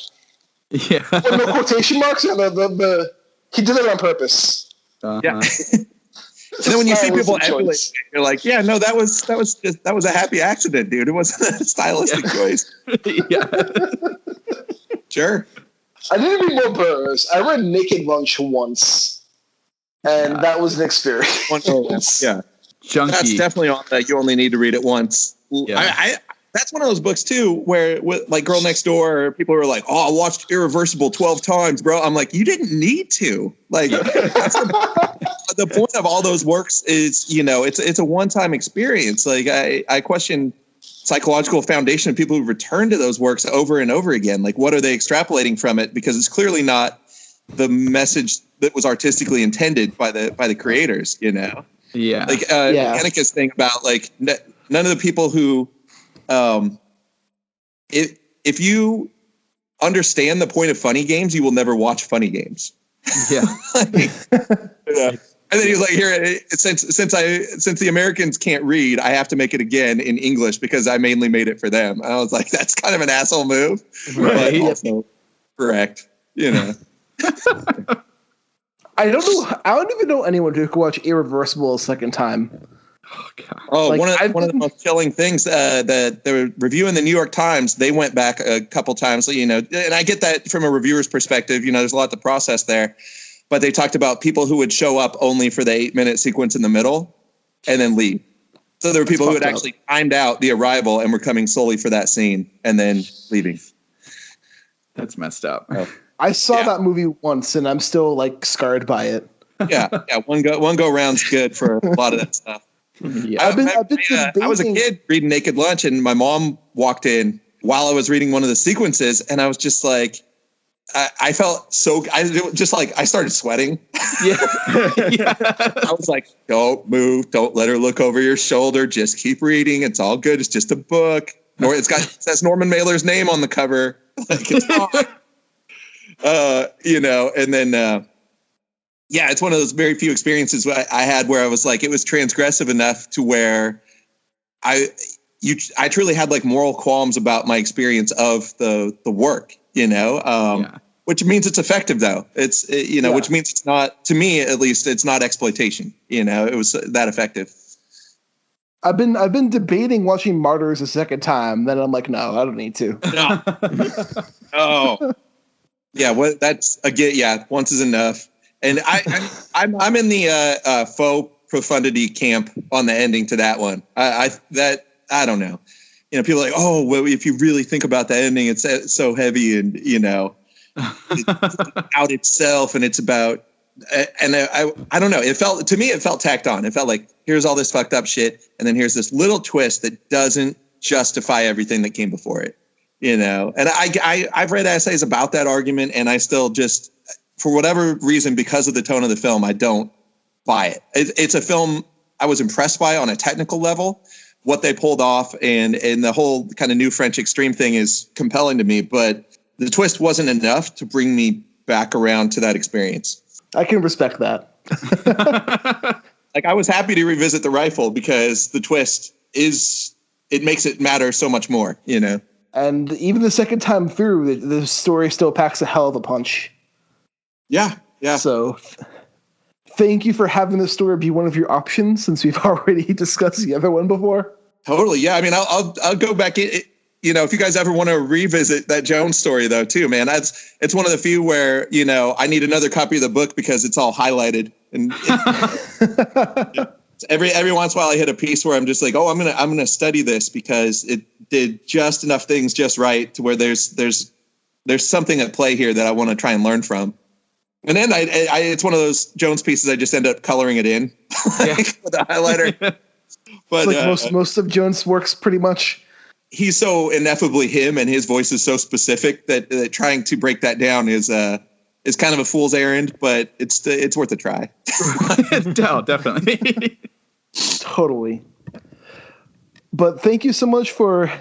Yeah. Well, no quotation marks. He did it on purpose. Uh-huh. Yeah. And then when you see people emulate it, you're like, yeah, no, that was a happy accident, dude. It wasn't a stylistic choice. Yeah. Sure. I didn't read more Burroughs. I read Naked Lunch once, and that was an experience. Yeah. Junkie. That's definitely on that. You only need to read it once. Yeah. That's one of those books too, where with like Girl Next Door, people are like, "Oh, I watched Irreversible 12 times, bro." I'm like, you didn't need to. Like, that's the point of all those works is, you know, it's a one-time experience. Like, I question psychological foundation of people who return to those works over and over again. Like, what are they extrapolating from it? Because it's clearly not the message that was artistically intended by the creators. You know, Yeah. like Anika's thing about like none of the people who if you understand the point of funny games, you will never watch funny games. Yeah. And then he was like, here, since the Americans can't read, I have to make it again in English because I mainly made it for them. And I was like, that's kind of an asshole move. Right. But also correct. You know. I don't even know anyone who could watch Irreversible a second time. Oh, God. Oh, Like, one of the most chilling things, the review in the New York Times, they went back a couple times, you know, and I get that from a reviewer's perspective, you know, there's a lot to process there, but they talked about people who would show up only for the 8-minute sequence in the middle and then leave. So there were people who had actually timed out the arrival and were coming solely for that scene and then leaving. That's messed up. I saw that movie once, and I'm still like scarred by it. Yeah. One go round's good for a lot of that stuff. Yeah. I was a kid reading Naked Lunch, and my mom walked in while I was reading one of the sequences, and I was just like, I felt so. I started sweating. Yeah. I was like, "Don't move! Don't let her look over your shoulder. Just keep reading. It's all good. It's just a book. It says Norman Mailer's name on the cover. Like it's fine." You know, and then. Yeah, it's one of those very few experiences I had where I was like, it was transgressive enough to where I truly had like moral qualms about my experience of the work, you know, which means it's effective though. Which means it's not, to me at least, it's not exploitation. You know, it was that effective. I've been debating watching Martyrs a second time. Then I'm like, no, I don't need to. No. Oh, yeah. That's again. Yeah, once is enough. And I'm in the faux profundity camp on the ending to that one. I don't know. You know, people are like, oh, well, if you really think about the ending, it's so heavy and, you know, it's out itself and it's about, and I don't know. It felt tacked on. It felt like here's all this fucked up shit, and then here's this little twist that doesn't justify everything that came before it. You know, and I've read essays about that argument, and I still just, for whatever reason, because of the tone of the film, I don't buy it. It's a film I was impressed by on a technical level. What they pulled off and the whole kind of new French extreme thing is compelling to me. But the twist wasn't enough to bring me back around to that experience. I can respect that. Like, I was happy to revisit the rifle because the twist it makes it matter so much more, you know? And even the second time through, the story still packs a hell of a punch. Yeah. So thank you for having this story be one of your options, since we've already discussed the other one before. Totally. Yeah. I mean, I'll go back in. You know, if you guys ever want to revisit that Jones story, though, too, man, it's one of the few where, you know, I need another copy of the book because it's all highlighted. And every once in a while I hit a piece where I'm just like, oh, I'm gonna study this because it did just enough things just right to where there's something at play here that I want to try and learn from. And then it's one of those Jones pieces I just end up coloring it in with a highlighter. But it's like most of Jones' works, pretty much. He's so ineffably him, and his voice is so specific that trying to break that down is kind of a fool's errand, but it's worth a try. No, definitely. Totally. But thank you so much for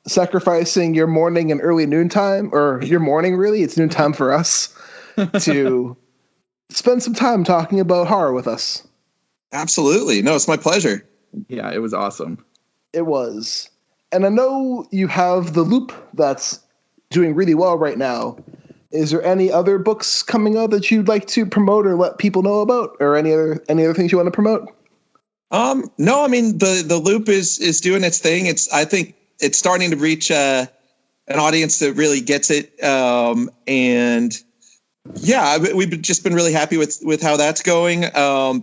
sacrificing your morning and early noontime, or your morning, really. It's noontime for us, to spend some time talking about horror with us. Absolutely. No, it's my pleasure. Yeah, it was awesome. It was. And I know you have The Loop that's doing really well right now. Is there any other books coming out that you'd like to promote or let people know about, or any other things you want to promote? No, I mean, the Loop is doing its thing. I think it's starting to reach an audience that really gets it. And yeah, we've just been really happy with how that's going.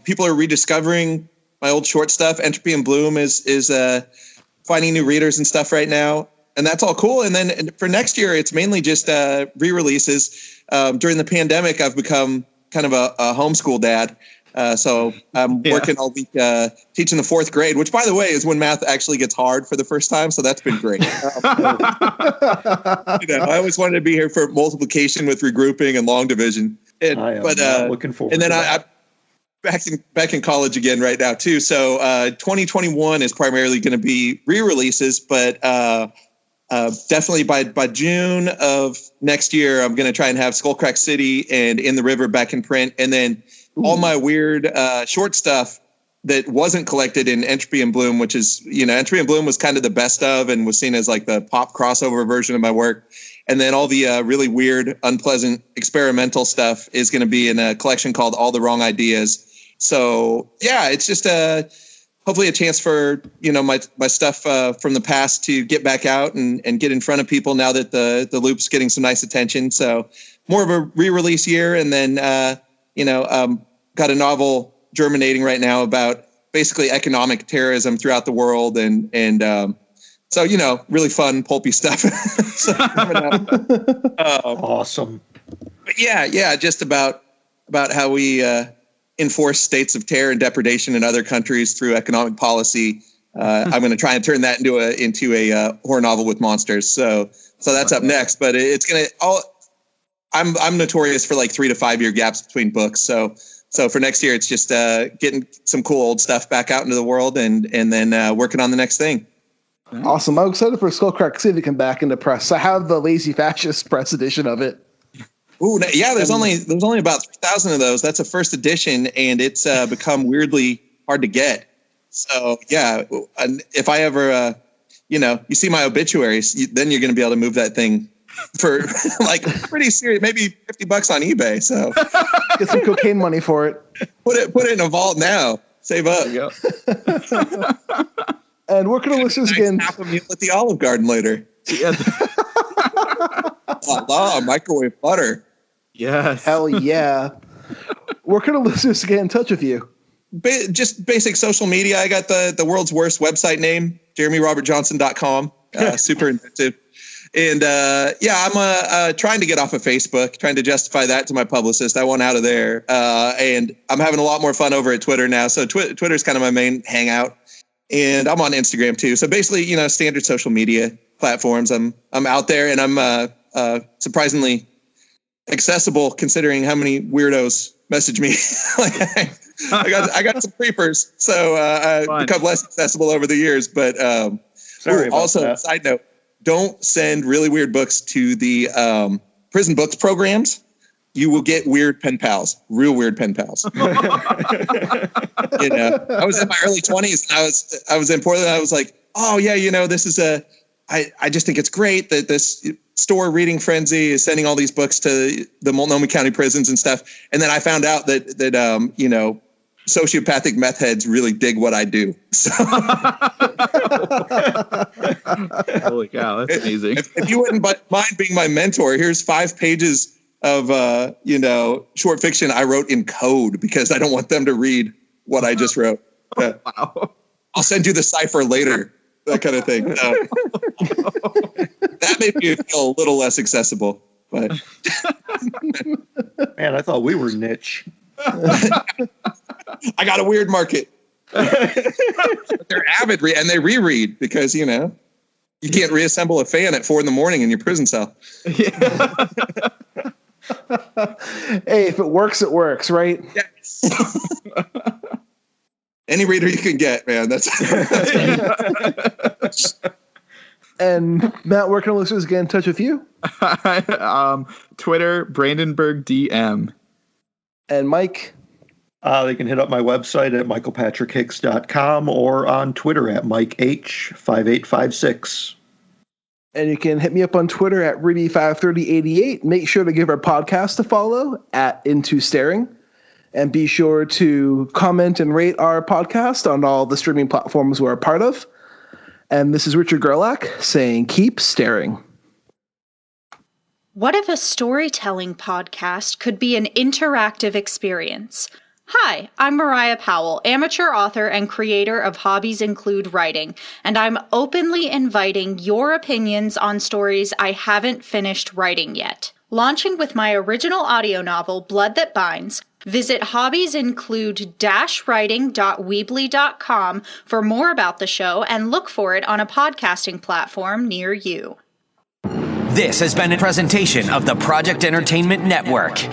People are rediscovering my old short stuff. Entropy and Bloom is finding new readers and stuff right now. And that's all cool. And then for next year, it's mainly just re-releases. During the pandemic, I've become kind of a homeschool dad. So I'm working all week teaching the fourth grade, which, by the way, is when math actually gets hard for the first time. So that's been great. I always wanted to be here for multiplication with regrouping and long division. Looking forward. And then to that. I'm back in college again right now too. So 2021 is primarily going to be re-releases, but definitely by June of next year, I'm going to try and have Skullcrack City and In the River back in print, and then all my weird short stuff that wasn't collected in Entropy and Bloom, which is, Entropy and Bloom was kind of the best of and was seen as like the pop crossover version of my work. And then all the really weird, unpleasant experimental stuff is going to be in a collection called All the Wrong Ideas. So yeah, it's just hopefully a chance for, my stuff from the past to get back out and get in front of people now that the Loop's getting some nice attention. So more of a re-release year. And then, got a novel germinating right now about basically economic terrorism throughout the world. And so, really fun, pulpy stuff. So, awesome. But yeah, just about how we enforce states of terror and depredation in other countries through economic policy. I'm going to try and turn that into a horror novel with monsters. So that's up next. But it's going to I'm notorious for like 3 to 5 year gaps between books. So for next year, it's just getting some cool old stuff back out into the world and then working on the next thing. Awesome. I'm excited for Skullcrack City to come back into press. I have the Lazy Fascist press edition of it. Ooh, yeah, there's only about 3,000 of those. That's a first edition, and it's become weirdly hard to get. So yeah, if I ever, you see my obituaries, then you're going to be able to move that thing for like pretty serious, maybe $50 on eBay. So get some cocaine money for it. Put it in a vault now. Save up. There you go. And we're going to listen again. Half a meal at the Olive Garden later. Yeah. Microwave butter. Yes. Hell yeah. Where can the listeners get in touch with you? Just basic social media. I got the world's worst website name, JeremyRobertJohnson.com. Super inventive. And I'm trying to get off of Facebook, trying to justify that to my publicist. I want out of there. And I'm having a lot more fun over at Twitter now. So Twitter's kind of my main hangout. And I'm on Instagram too. So basically, standard social media platforms. I'm out there, and I'm surprisingly accessible considering how many weirdos message me. I got some creepers, so I've become less accessible over the years. But sorry. Also, that. side note, don't send really weird books to the prison books programs. You will get weird pen pals, real weird pen pals. I was in my early 20s and I was in Portland. I was like, oh yeah, this is I just think it's great that this store Reading Frenzy is sending all these books to the Multnomah County prisons and stuff. And then I found out that sociopathic meth heads really dig what I do. So holy cow, that's amazing. If you wouldn't mind being my mentor, here's 5 pages of short fiction I wrote in code because I don't want them to read what I just wrote. Wow. I'll send you the cipher later, that kind of thing. That made me feel a little less accessible. But Man, I thought we were niche. I got a weird market. But they're avid and they reread because you can't reassemble a fan at 4 a.m. in your prison cell. Yeah. Hey, if it works, right? Yes. Any reader you can get, man. That's And Matt, where can listeners get in touch with you? Twitter, Brandenburg DM. And Mike? They can hit up my website at michaelpatrickhicks.com or on Twitter at MikeH5856. And you can hit me up on Twitter at Ruby53088. Make sure to give our podcast a follow at Into Staring. And be sure to comment and rate our podcast on all the streaming platforms we're a part of. And this is Richard Gerlach saying, keep staring. What if a storytelling podcast could be an interactive experience? Hi, I'm Mariah Powell, amateur author and creator of Hobbies Include Writing, and I'm openly inviting your opinions on stories I haven't finished writing yet. Launching with my original audio novel, Blood That Binds, visit hobbiesinclude-writing.weebly.com for more about the show and look for it on a podcasting platform near you. This has been a presentation of the Project Entertainment Network.